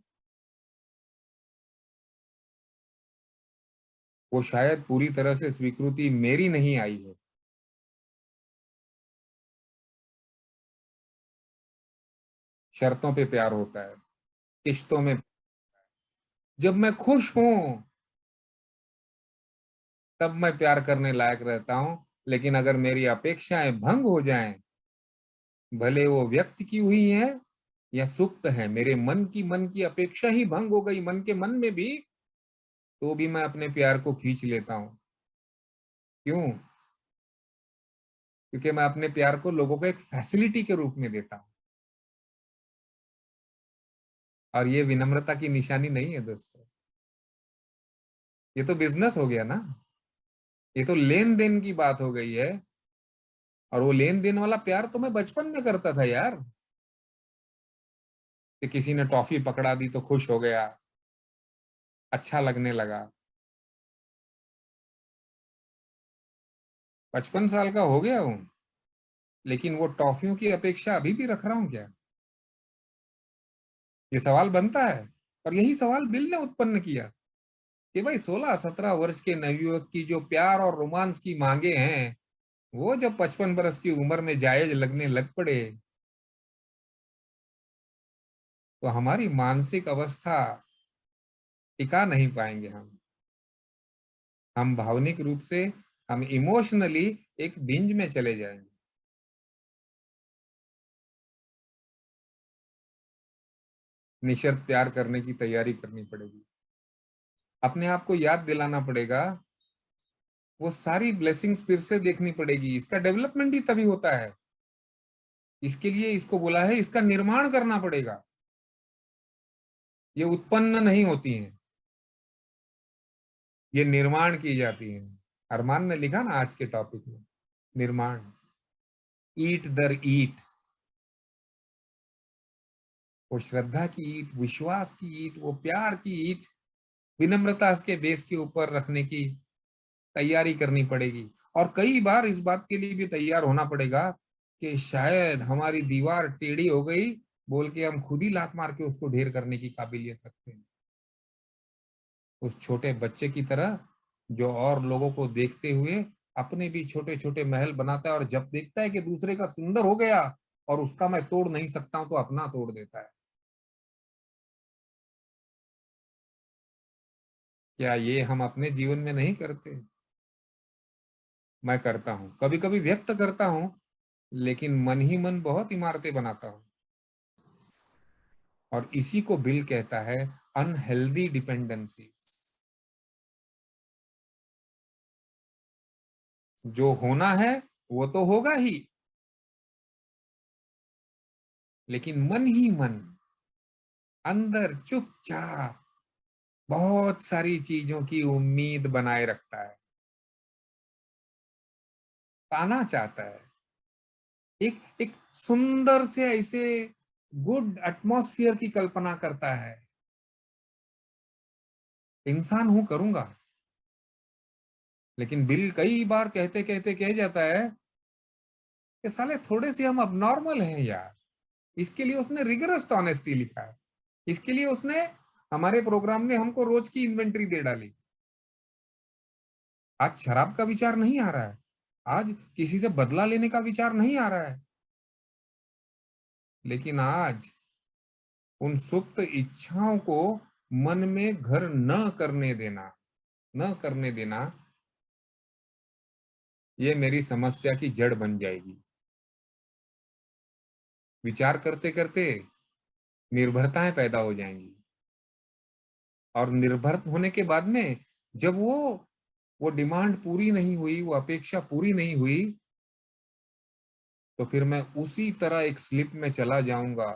वो शायद पूरी तरह से स्वीकृति मेरी नहीं आई है। शर्तों पे प्यार होता है, किश्तों में। जब मैं खुश हूं तब मैं प्यार करने लायक रहता हूं, लेकिन अगर मेरी अपेक्षाएं भंग हो जाएं, भले वो व्यक्त की हुई है या सुप्त है, मेरे मन की अपेक्षा ही भंग हो गई मन के मन में भी, तो भी मैं अपने प्यार को खींच लेता हूं। क्यों? क्योंकि मैं अपने प्यार को लोगों को एक फैसिलिटी के रूप में देता हूं। और ये विनम्रता की निशानी नहीं है दोस्तों, ये तो बिजनेस हो गया ना, ये तो लेन देन की बात हो गई है। और वो लेन देन वाला प्यार तो मैं बचपन में करता था यार, कि किसी ने टॉफी पकड़ा दी तो खुश हो गया, अच्छा लगने लगा। 55 साल का हो गया हूं, लेकिन वो टॉफियों की अपेक्षा अभी भी रख रहा हूं क्या? ये सवाल बनता है। और यही सवाल बिल ने उत्पन्न किया कि भाई 16-17 वर्ष के नवयुवक की जो प्यार और रोमांस की मांगे हैं, वो जब 55 बरस की उम्र में जायज लगने लग पड़े, तो हमारी मानसिक अवस्था टिका नहीं पाएंगे हम भावनिक रूप से, हम इमोशनली एक बिंज में चले जाएंगे। निशर्त प्यार करने की तैयारी करनी पड़ेगी। अपने आप को याद दिलाना पड़ेगा, वो सारी ब्लेसिंग्स फिर से देखनी पड़ेगी। इसका डेवलपमेंट ही तभी होता है, इसके लिए इसको बोला है, इसका निर्माण करना पड़ेगा। ये उत्पन्न नहीं होती हैं, ये निर्माण की जाती हैं। अरमान ने लिखा ना आज के टॉपिक में, निर्माण, ईट दर ईट, वो श्रद्धा की ईट, विश्वास की ईट, वो प्यार की ईट विनम्रता के बेस के ऊपर रखने की तैयारी करनी पड़ेगी। और कई बार इस बात के लिए भी तैयार होना पड़ेगा कि शायद हमारी दीवार टेढ़ी हो गई, बोल के हम खुद ही लात मार के उसको ढेर करने की काबिलियत रखते हैं। उस छोटे बच्चे की तरह जो और लोगों को देखते हुए अपने भी छोटे छोटे महल बनाता है, और जब देखता है कि दूसरे का सुंदर हो गया और उसका मैं तोड़ नहीं सकता हूं, तो अपना तोड़ देता है। क्या ये हम अपने जीवन में नहीं करते? मैं करता हूं, कभी कभी व्यक्त करता हूं, लेकिन मन ही मन बहुत इमारतें बनाता हूं। और इसी को बिल कहता है अनहेल्दी डिपेंडेंसी। जो होना है वो तो होगा ही, लेकिन मन ही मन अंदर चुपचाप बहुत सारी चीजों की उम्मीद बनाए रखता है, पाना चाहता है, एक एक सुंदर से ऐसे गुड एटमॉस्फेयर की कल्पना करता है। इंसान हूं, करूंगा। लेकिन बिल कई बार कहते कहते कह जाता है कि साले थोड़े से हम अबनॉर्मल हैं यार। इसके लिए उसने रिगरस ऑनेस्टी लिखा है। इसके लिए उसने हमारे प्रोग्राम ने हमको रोज की इन्वेंट्री दे डाली। आज शराब का विचार नहीं आ रहा है, आज किसी से बदला लेने का विचार नहीं आ रहा है, लेकिन आज उन सुप्त इच्छाओं को मन में घर न करने देना, न करने देना, ये मेरी समस्या की जड़ बन जाएगी। विचार करते करते निर्भरताएं पैदा हो जाएंगी, और निर्भर होने के बाद में जब वो डिमांड पूरी नहीं हुई, वो अपेक्षा पूरी नहीं हुई, तो फिर मैं उसी तरह एक स्लिप में चला जाऊंगा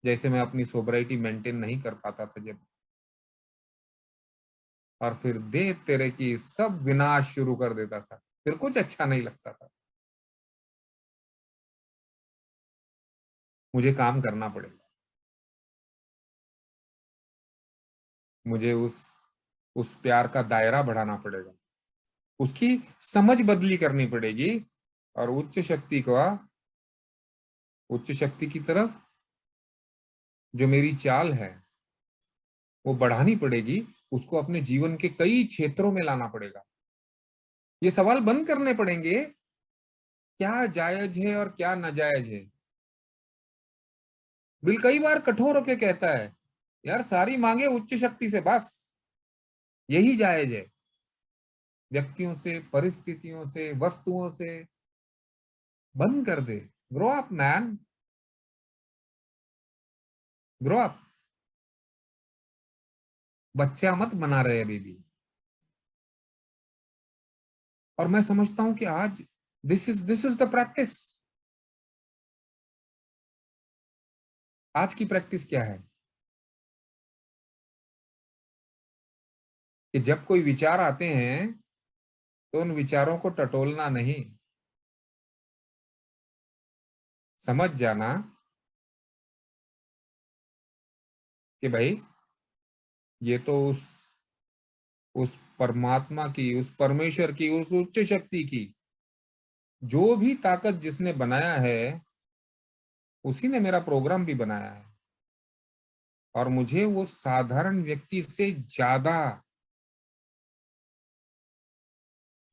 जैसे मैं अपनी सोबराइटी मेंटेन नहीं कर पाता था जब। और फिर दे तेरे की सब विनाश शुरू कर देता था, फिर कुछ अच्छा नहीं लगता था। मुझे काम करना पड़ेगा, मुझे उस प्यार का दायरा बढ़ाना पड़ेगा, उसकी समझ बदली करनी पड़ेगी, और उच्च शक्ति की तरफ जो मेरी चाल है वो बढ़ानी पड़ेगी। उसको अपने जीवन के कई क्षेत्रों में लाना पड़ेगा। ये सवाल बंद करने पड़ेंगे, क्या जायज है और क्या नाजायज है। बिल कई बार कठोर होकर कहता है, यार सारी मांगे उच्च शक्ति से बस, यही जायज है। व्यक्तियों से, परिस्थितियों से, वस्तुओं से बंद कर दे। Grow up man, grow up. बच्चा मत बना रहे अभी भी। और मैं समझता हूं कि आज दिस इज द प्रैक्टिस। आज की प्रैक्टिस क्या है कि जब कोई विचार आते हैं तो उन विचारों को टटोलना नहीं, समझ जाना कि भाई ये तो उस परमात्मा की, उस परमेश्वर की, उस उच्च शक्ति की जो भी ताकत जिसने बनाया है, उसी ने मेरा प्रोग्राम भी बनाया है। और मुझे वो साधारण व्यक्ति से ज्यादा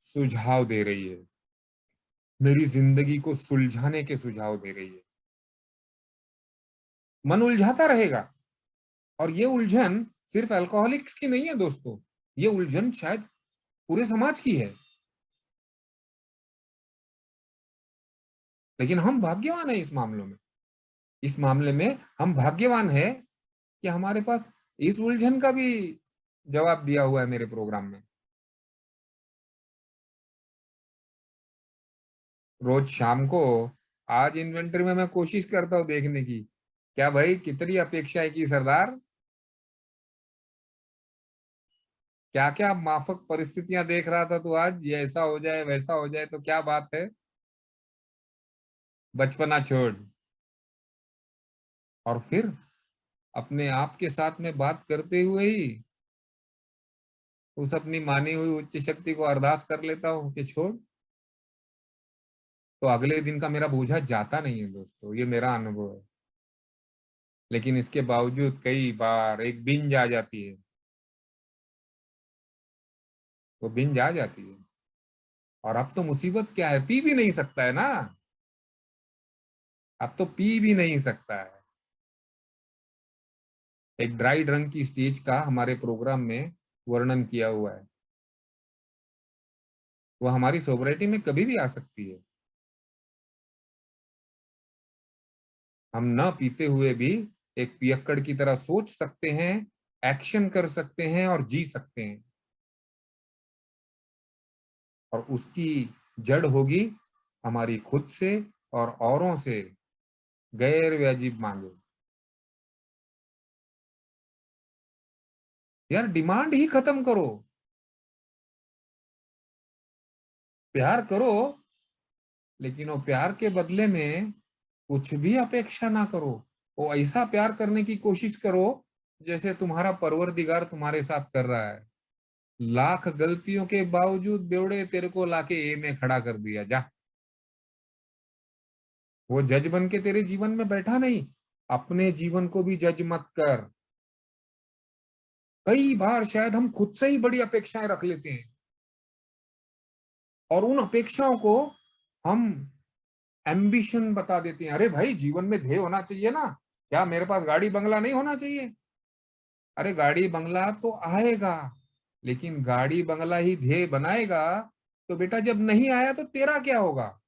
सुझाव दे रही है, मेरी जिंदगी को सुलझाने के सुझाव दे रही है। मन उलझाता रहेगा, और ये उलझन सिर्फ अल्कोहलिक्स की नहीं है दोस्तों, ये उलझन शायद पूरे समाज की है। लेकिन हम भाग्यवान हैं इस मामलों में। इस मामले में हम भाग्यवान है कि हमारे पास इस उलझन का भी जवाब दिया हुआ है मेरे प्रोग्राम में। रोज शाम को, आज इन्वेंटरी में मैं कोशिश करता हूँ देखने की क्या भाई, कितनी अपेक्षा है की सरदार? क्या क्या माफक परिस्थितियां देख रहा था तू आज, ये ऐसा हो जाए वैसा हो जाए तो क्या बात है। बचपना छोड़ और फिर अपने आप के साथ में बात करते हुए ही उस अपनी मानी हुई उच्च शक्ति को अरदास कर लेता हूँ कि छोड़, तो अगले दिन का मेरा बोझा जाता नहीं है दोस्तों, ये मेरा अनुभव है। लेकिन इसके बावजूद कई बार एक बिंज आ जाती है, वो बिंज आ जाती है। और अब तो मुसीबत क्या है, पी भी नहीं सकता है ना, अब तो पी भी नहीं सकता है। एक ड्राई ड्रंक की स्टेज का हमारे प्रोग्राम में वर्णन किया हुआ है। वो हमारी सोबराइटी में कभी भी आ सकती है। हम न पीते हुए भी एक पियक्कड़ की तरह सोच सकते हैं, एक्शन कर सकते हैं और जी सकते हैं। और उसकी जड़ होगी हमारी खुद से और औरों से गैर वाजिब मांगे। यार डिमांड ही खत्म करो, प्यार करो, लेकिन वो प्यार के बदले में कुछ भी अपेक्षा ना करो। वो ऐसा प्यार करने की कोशिश करो जैसे तुम्हारा परवरदिगार तुम्हारे साथ कर रहा है। लाख गलतियों के बावजूद बेवड़े तेरे को लाके ए में खड़ा कर दिया, जा। वो जज बन के तेरे जीवन में बैठा नहीं, अपने जीवन को भी जज मत कर। कई बार शायद हम खुद से ही बड़ी अपेक्षाएं रख लेते हैं और उन अपेक्षाओं को हम एम्बिशन बता देते हैं। अरे भाई, जीवन में ध्येय होना चाहिए ना, क्या मेरे पास गाड़ी बंगला नहीं होना चाहिए? अरे गाड़ी बंगला तो आएगा, लेकिन गाड़ी बंगला ही ध्येय बनाएगा तो बेटा जब नहीं आया तो तेरा क्या होगा?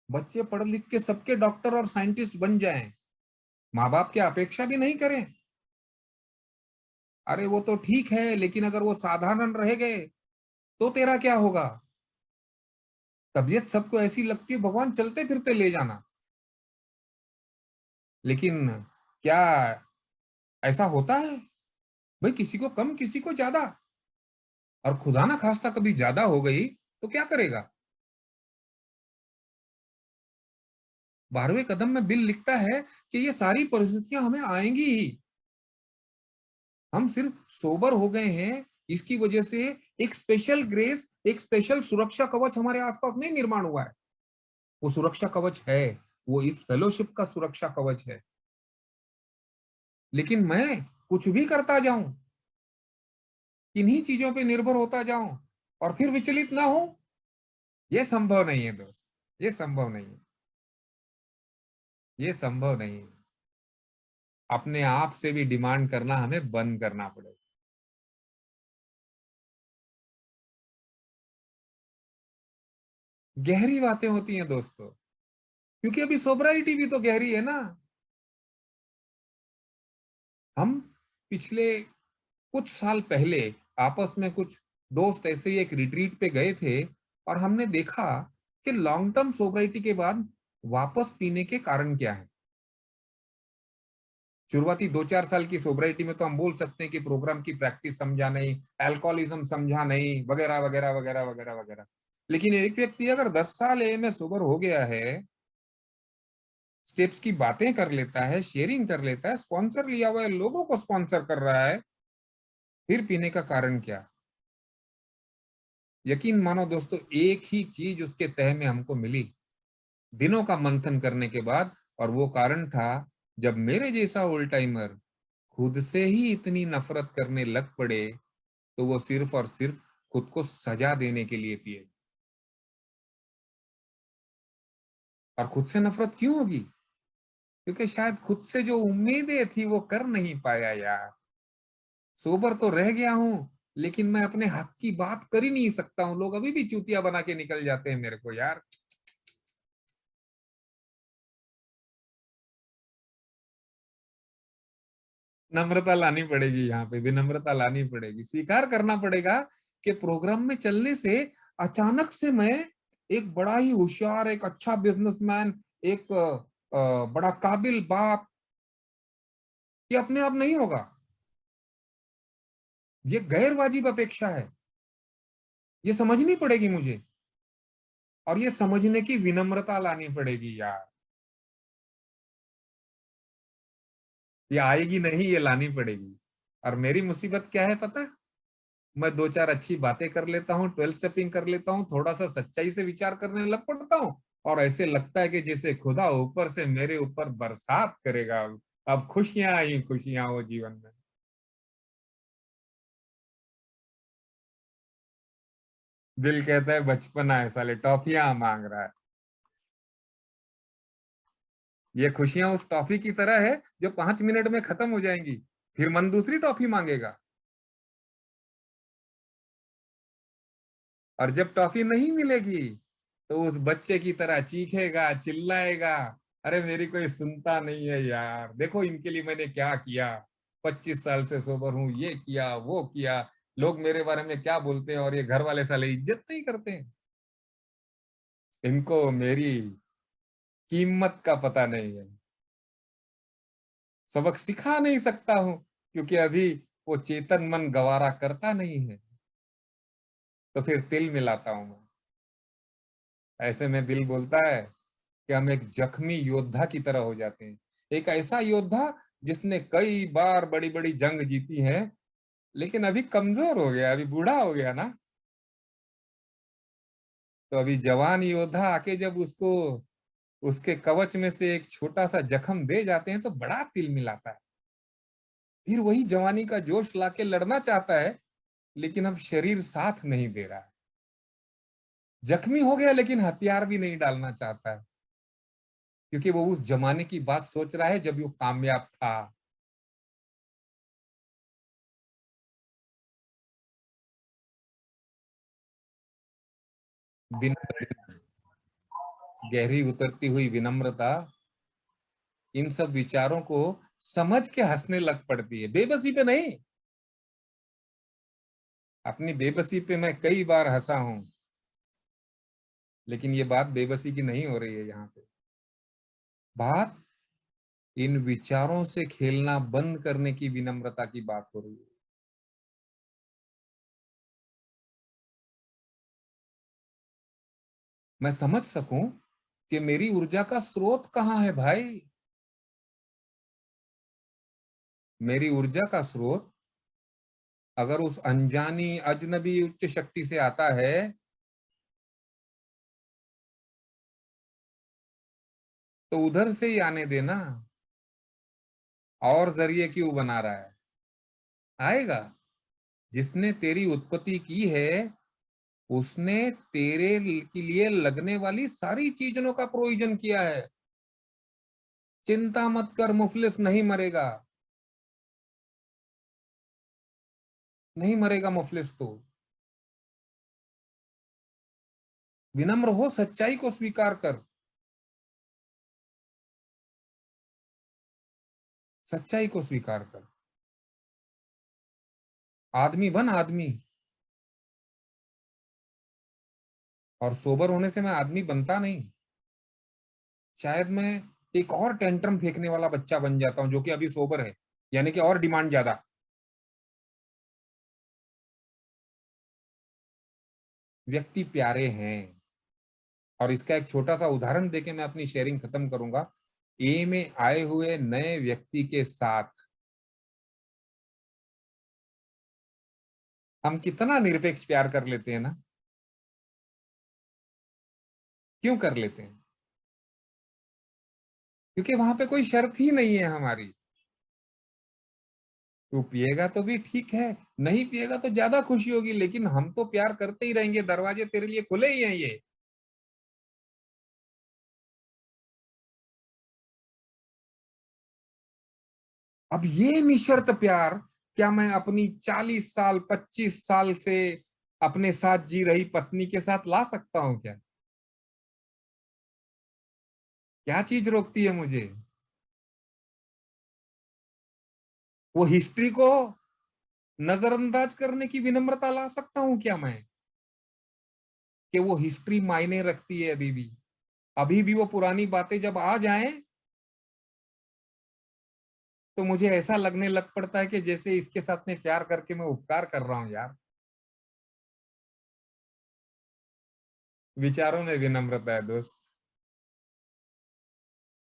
बच्चे पढ़ लिख के सबके डॉक्टर और साइंटिस्ट बन जाएं, माँ बाप की अपेक्षा भी नहीं करें। अरे वो तो ठीक है, लेकिन अगर वो साधारण रह गए तो तेरा क्या होगा? तबीयत सबको ऐसी लगती है भगवान चलते फिरते ले जाना, लेकिन क्या ऐसा होता है? भाई किसी को कम किसी को ज्यादा, और खुदा ना खास्ता कभी ज्यादा हो गई तो क्या करेगा? 12वें कदम में बिल लिखता है कि ये सारी परिस्थितियां हमें आएंगी ही। हम सिर्फ सोबर हो गए हैं, इसकी वजह से एक स्पेशल ग्रेस, एक स्पेशल सुरक्षा कवच हमारे आसपास नहीं निर्माण हुआ है। वो सुरक्षा कवच है, वो इस फेलोशिप का सुरक्षा कवच है। लेकिन मैं कुछ भी करता जाऊं, किन्हीं चीजों पे निर्भर होता जाऊं और फिर विचलित ना हो, ये संभव नहीं है दोस्त, ये संभव नहीं है, ये संभव नहीं है। अपने आप से भी डिमांड करना हमें बंद करना पड़ेगा। गहरी बातें होती हैं दोस्तों, क्योंकि अभी सोबराइटी भी तो गहरी है ना। हम पिछले कुछ साल पहले आपस में कुछ दोस्त ऐसे ही एक रिट्रीट पे गए थे और हमने देखा कि लॉन्ग टर्म सोबराइटी के बाद वापस पीने के कारण क्या है। शुरुआती 2-4 साल की सोबराइटी में तो हम बोल सकते हैं कि प्रोग्राम की प्रैक्टिस समझा नहीं, अल्कोहलिज्म समझा नहीं, वगैरह वगैरह वगैरह वगैरह वगैरह। लेकिन एक व्यक्ति अगर 10 साल ए में सोबर हो गया है, स्टेप्स की बातें कर लेता है, शेयरिंग कर लेता है, स्पॉन्सर लिया हुआ है, लोगों को स्पॉन्सर कर रहा है, फिर पीने का कारण क्या? यकीन मानो दोस्तों, एक ही चीज उसके तह में हमको मिली दिनों का मंथन करने के बाद, और वो कारण था जब मेरे जैसा ओल्ड टाइमर खुद से ही इतनी नफरत करने लग पड़े तो वो सिर्फ और सिर्फ खुद को सजा देने के लिए पिए। और खुद से नफरत क्यों होगी? क्योंकि शायद खुद से जो उम्मीदें थी वो कर नहीं पाया यार। सोबर तो रह गया हूं, लेकिन मैं अपने हक की बात कर ही नहीं सकता हूं। लोग अभी भी चूतिया बना के निकल जाते हैं मेरे को यार। नम्रता लानी पड़ेगी, यहाँ पे विनम्रता लानी पड़ेगी, स्वीकार करना पड़ेगा कि प्रोग्राम में चलने से अचानक से मैं एक बड़ा ही होशियार, एक अच्छा बिजनेसमैन, एक बड़ा काबिल बाप, ये अपने आप नहीं होगा। ये गैर वाजिब अपेक्षा है, ये समझनी पड़ेगी मुझे, और ये समझने की विनम्रता लानी पड़ेगी यार। ये आएगी नहीं, ये लानी पड़ेगी। और मेरी मुसीबत क्या है पता है? मैं दो चार अच्छी बातें कर लेता हूँ, 12 स्टेपिंग कर लेता हूँ, थोड़ा सा सच्चाई से विचार करने लग पड़ता हूँ, और ऐसे लगता है कि जैसे खुदा ऊपर से मेरे ऊपर बरसात करेगा। अब खुशियां ही खुशियां हो जीवन में। दिल कहता है बचपना है, साले टॉफियां मांग रहा है। ये खुशियां उस टॉफी की तरह है जो 5 मिनट में खत्म हो जाएंगी, फिर मन दूसरी टॉफी मांगेगा। और जब टॉफी नहीं मिलेगी तो उस बच्चे की तरह चीखेगा, चिल्लाएगा, अरे मेरी कोई सुनता नहीं है यार, देखो इनके लिए मैंने क्या किया, 25 साल से सोबर हूं, ये किया वो किया, लोग मेरे बारे में क्या बोलते हैं, और ये घर वाले साले इज्जत नहीं करते हैं। इनको मेरी कीमत का पता नहीं है। सबक सिखा नहीं सकता हूं क्योंकि अभी वो चेतन मन गवारा करता नहीं है, तो फिर तिल मिलाता हूं मैं। ऐसे में दिल बोलता है कि हम एक जख्मी योद्धा की तरह हो जाते हैं, एक ऐसा योद्धा जिसने कई बार बड़ी बड़ी जंग जीती है, लेकिन अभी कमजोर हो गया, अभी बूढ़ा हो गया ना। तो अभी जवान योद्धा आके जब उसको उसके कवच में से एक छोटा सा जख्म दे जाते हैं तो बड़ा तिल मिलाता है। फिर वही जवानी का जोश लाके लड़ना चाहता है, लेकिन अब शरीर साथ नहीं दे रहा है। जख्मी हो गया लेकिन हथियार भी नहीं डालना चाहता है, क्योंकि वो उस जमाने की बात सोच रहा है जब वो कामयाब था। दिन ब दिन गहरी उतरती हुई विनम्रता इन सब विचारों को समझ के हंसने लग पड़ती है, बेबसी पे नहीं। अपनी बेबसी पे मैं कई बार हंसा हूं, लेकिन ये बात बेबसी की नहीं हो रही है यहाँ पे। बात इन विचारों से खेलना बंद करने की विनम्रता की बात हो रही है। मैं समझ सकूं कि मेरी ऊर्जा का स्रोत कहाँ है भाई। मेरी ऊर्जा का स्रोत अगर उस अनजानी अजनबी उच्च शक्ति से आता है, तो उधर से ही आने देना। और जरिए क्यों बना रहा है? आएगा। जिसने तेरी उत्पत्ति की है उसने तेरे के लिए लगने वाली सारी चीजों का प्रोविजन किया है। चिंता मत कर, मुफलिस नहीं मरेगा। नहीं मरेगा मुफलिस तो। विनम्र हो, सच्चाई को स्वीकार कर। सच्चाई को स्वीकार कर। आदमी बन आदमी। और सोबर होने से मैं आदमी बनता नहीं। शायद मैं एक और टेंट्रम फेंकने वाला बच्चा बन जाता हूं जो कि अभी सोबर है, यानी कि और डिमांड ज्यादा। व्यक्ति प्यारे हैं, और इसका एक छोटा सा उदाहरण देके मैं अपनी शेयरिंग खत्म करूंगा। ए में आए हुए नए व्यक्ति के साथ हम कितना निरपेक्ष प्यार कर लेते हैं ना। क्यों कर लेते हैं? क्योंकि वहां पे कोई शर्त ही नहीं है हमारी। तू पिएगा तो भी ठीक है, नहीं पिएगा तो ज्यादा खुशी होगी, लेकिन हम तो प्यार करते ही रहेंगे, दरवाजे तेरे लिए खुले ही हैं ये। अब ये निशर्त प्यार क्या मैं अपनी 40 साल 25 साल से अपने साथ जी रही पत्नी के साथ ला सकता हूं क्या? क्या चीज रोकती है मुझे? वो हिस्ट्री को नजरअंदाज करने की विनम्रता ला सकता हूं क्या मैं? कि वो हिस्ट्री मायने रखती है अभी भी। अभी भी वो पुरानी बातें जब आ जाएं तो मुझे ऐसा लगने लग पड़ता है कि जैसे इसके साथ में प्यार करके मैं उपकार कर रहा हूं यार। विचारों में विनम्रता है दोस्त।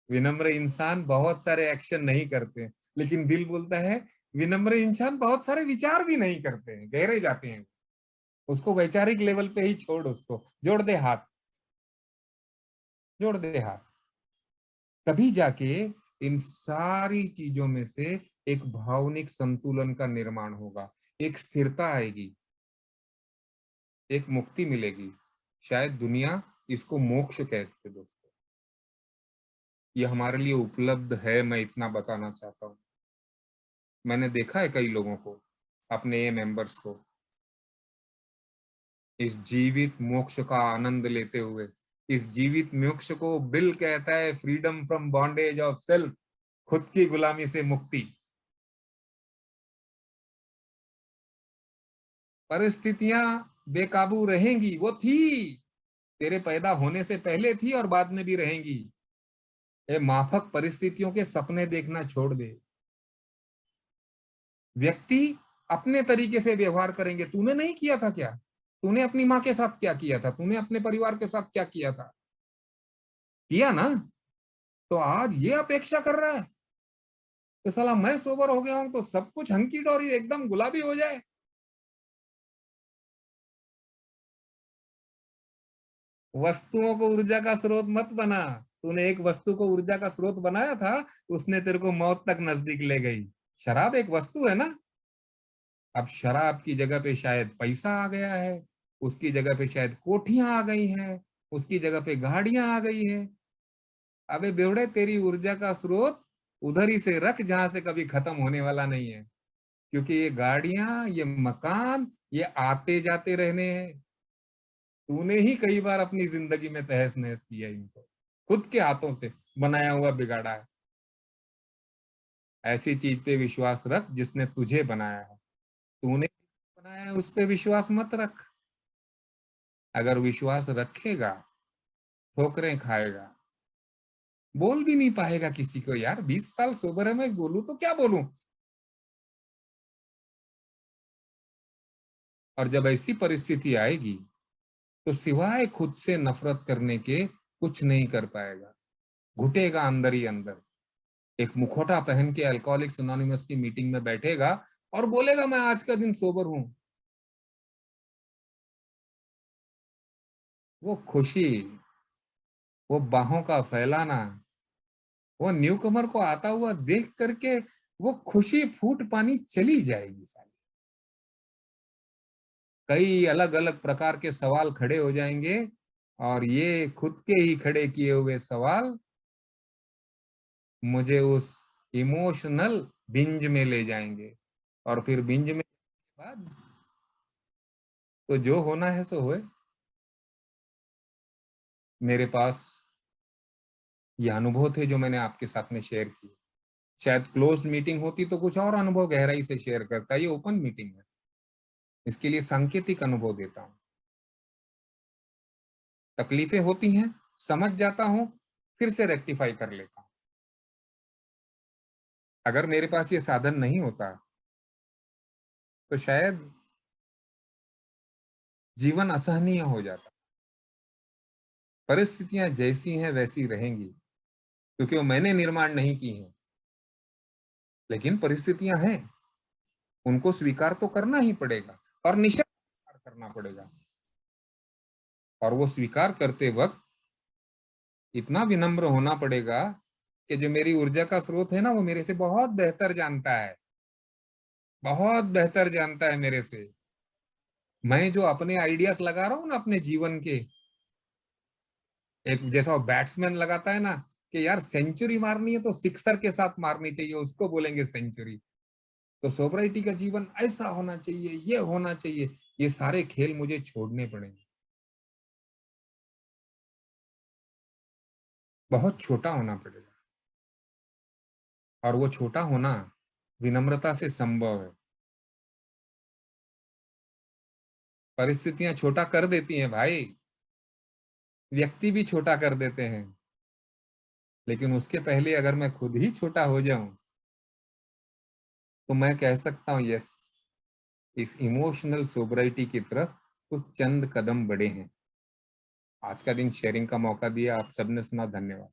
विनम्र इंसान बहुत सारे एक्शन नहीं करते, लेकिन दिल बोलता है विनम्र इंसान बहुत सारे विचार भी नहीं करते हैं, गहरे जाते हैं। उसको वैचारिक लेवल पे ही छोड़, उसको जोड़ दे हाथ, जोड़ दे हाथ। तभी जाके इन सारी चीजों में से एक भावनिक संतुलन का निर्माण होगा, एक स्थिरता आएगी, एक मुक्ति मिलेगी। शायद दुनिया इसको मोक्ष कहते हैं दोस्तों। ये हमारे लिए उपलब्ध है, मैं इतना बताना चाहता हूँ। मैंने देखा है कई लोगों को, अपने ये मेंबर्स को, इस जीवित मोक्ष का आनंद लेते हुए। इस जीवित मोक्ष को बिल कहता है freedom from bondage of self, खुद की गुलामी से मुक्ति। परिस्थितियां बेकाबू रहेंगी, वो थी, तेरे पैदा होने से पहले थी और बाद में भी रहेंगी। ये माफक परिस्थितियों के सपने देखना छोड़ दे। व्यक्ति अपने तरीके से व्यवहार करेंगे। तूने नहीं किया था क्या? तूने अपनी माँ के साथ क्या किया था? तूने अपने परिवार के साथ क्या किया था? किया ना? तो आज ये अपेक्षा कर रहा है तो साला मैं सोबर हो गया हूं तो सब कुछ हंकी डोरी एकदम गुलाबी हो जाए। वस्तुओं को ऊर्जा का स्रोत मत बना। तूने एक वस्तु को ऊर्जा का स्रोत बनाया था, उसने तेरे को मौत तक नजदीक ले गई। शराब एक वस्तु है ना। अब शराब की जगह पे शायद पैसा आ गया है, उसकी जगह पे शायद कोठियां आ गई हैं, उसकी जगह पे गाड़ियां आ गई हैं। अबे बेवड़े, तेरी ऊर्जा का स्रोत उधर ही से रख जहां से कभी खत्म होने वाला नहीं है। क्योंकि ये गाड़ियां, ये मकान, ये आते जाते रहने हैं। तूने ही कई बार अपनी जिंदगी में तहस नहस किया इनको, खुद के हाथों से बनाया हुआ बिगाड़ा है। ऐसी चीज पे विश्वास रख जिसने तुझे बनाया है। तूने बनाया है उस पे विश्वास मत रख। अगर विश्वास रखेगा, ठोकरें खाएगा, बोल भी नहीं पाएगा किसी को यार 20 साल सोबर है, मैं बोलूं तो क्या बोलूं। और जब ऐसी परिस्थिति आएगी तो सिवाय खुद से नफरत करने के कुछ नहीं कर पाएगा। घुटेगा अंदर ही अंदर। एक मुखौटा पहन के अल्कोहलिक्स एनोनिमस की मीटिंग में बैठेगा और बोलेगा मैं आज का दिन सोबर हूं। वो खुशी, वो बाहों का फैलाना, वो न्यू कमर को आता हुआ देख करके वो खुशी फूट पानी चली जाएगी सारी। कई अलग अलग प्रकार के सवाल खड़े हो जाएंगे और ये खुद के ही खड़े किए हुए सवाल मुझे उस इमोशनल बिंज में ले जाएंगे। और फिर बिंज में बाद तो जो होना है सो होए। मेरे पास ये अनुभव थे जो मैंने आपके साथ में शेयर किए। शायद क्लोज्ड मीटिंग होती तो कुछ और अनुभव गहराई से शेयर करता, ये ओपन मीटिंग है, इसके लिए सांकेतिक अनुभव देता हूँ। तकलीफें होती हैं, समझ जाता हूँ, फिर से रेक्टिफाई कर लेता हूँ। अगर मेरे पास ये साधन नहीं होता तो शायद जीवन असहनीय हो जाता। परिस्थितियां जैसी हैं वैसी रहेंगी, क्योंकि वो मैंने निर्माण नहीं की हैं। लेकिन परिस्थितियां हैं, उनको स्वीकार तो करना ही पड़ेगा और निश्चय स्वीकार करना पड़ेगा। और वो स्वीकार करते वक्त इतना विनम्र होना पड़ेगा कि जो मेरी ऊर्जा का स्रोत है ना, वो मेरे से बहुत बेहतर जानता है, बहुत बेहतर जानता है मेरे से। मैं जो अपने आइडियाज लगा रहा हूँ ना अपने जीवन के, एक जैसा बैट्समैन लगाता है ना कि यार सेंचुरी मारनी है तो सिक्सर के साथ मारनी चाहिए, उसको बोलेंगे सेंचुरी। तो सोबराइटी का जीवन ऐसा होना चाहिए, ये होना चाहिए। ये सारे खेल मुझे छोड़ने पड़ेंगे। बहुत छोटा होना पड़ेगा। और वो छोटा होना विनम्रता से संभव है। परिस्थितियां छोटा कर देती हैं भाई, व्यक्ति भी छोटा कर देते हैं। लेकिन उसके पहले अगर मैं खुद ही छोटा हो जाऊं तो मैं कह सकता हूँ यस, इस इमोशनल सोबराइटी की तरफ कुछ चंद कदम बढ़े हैं। आज का दिन शेयरिंग का मौका दिया, आप सबने सुना, धन्यवाद।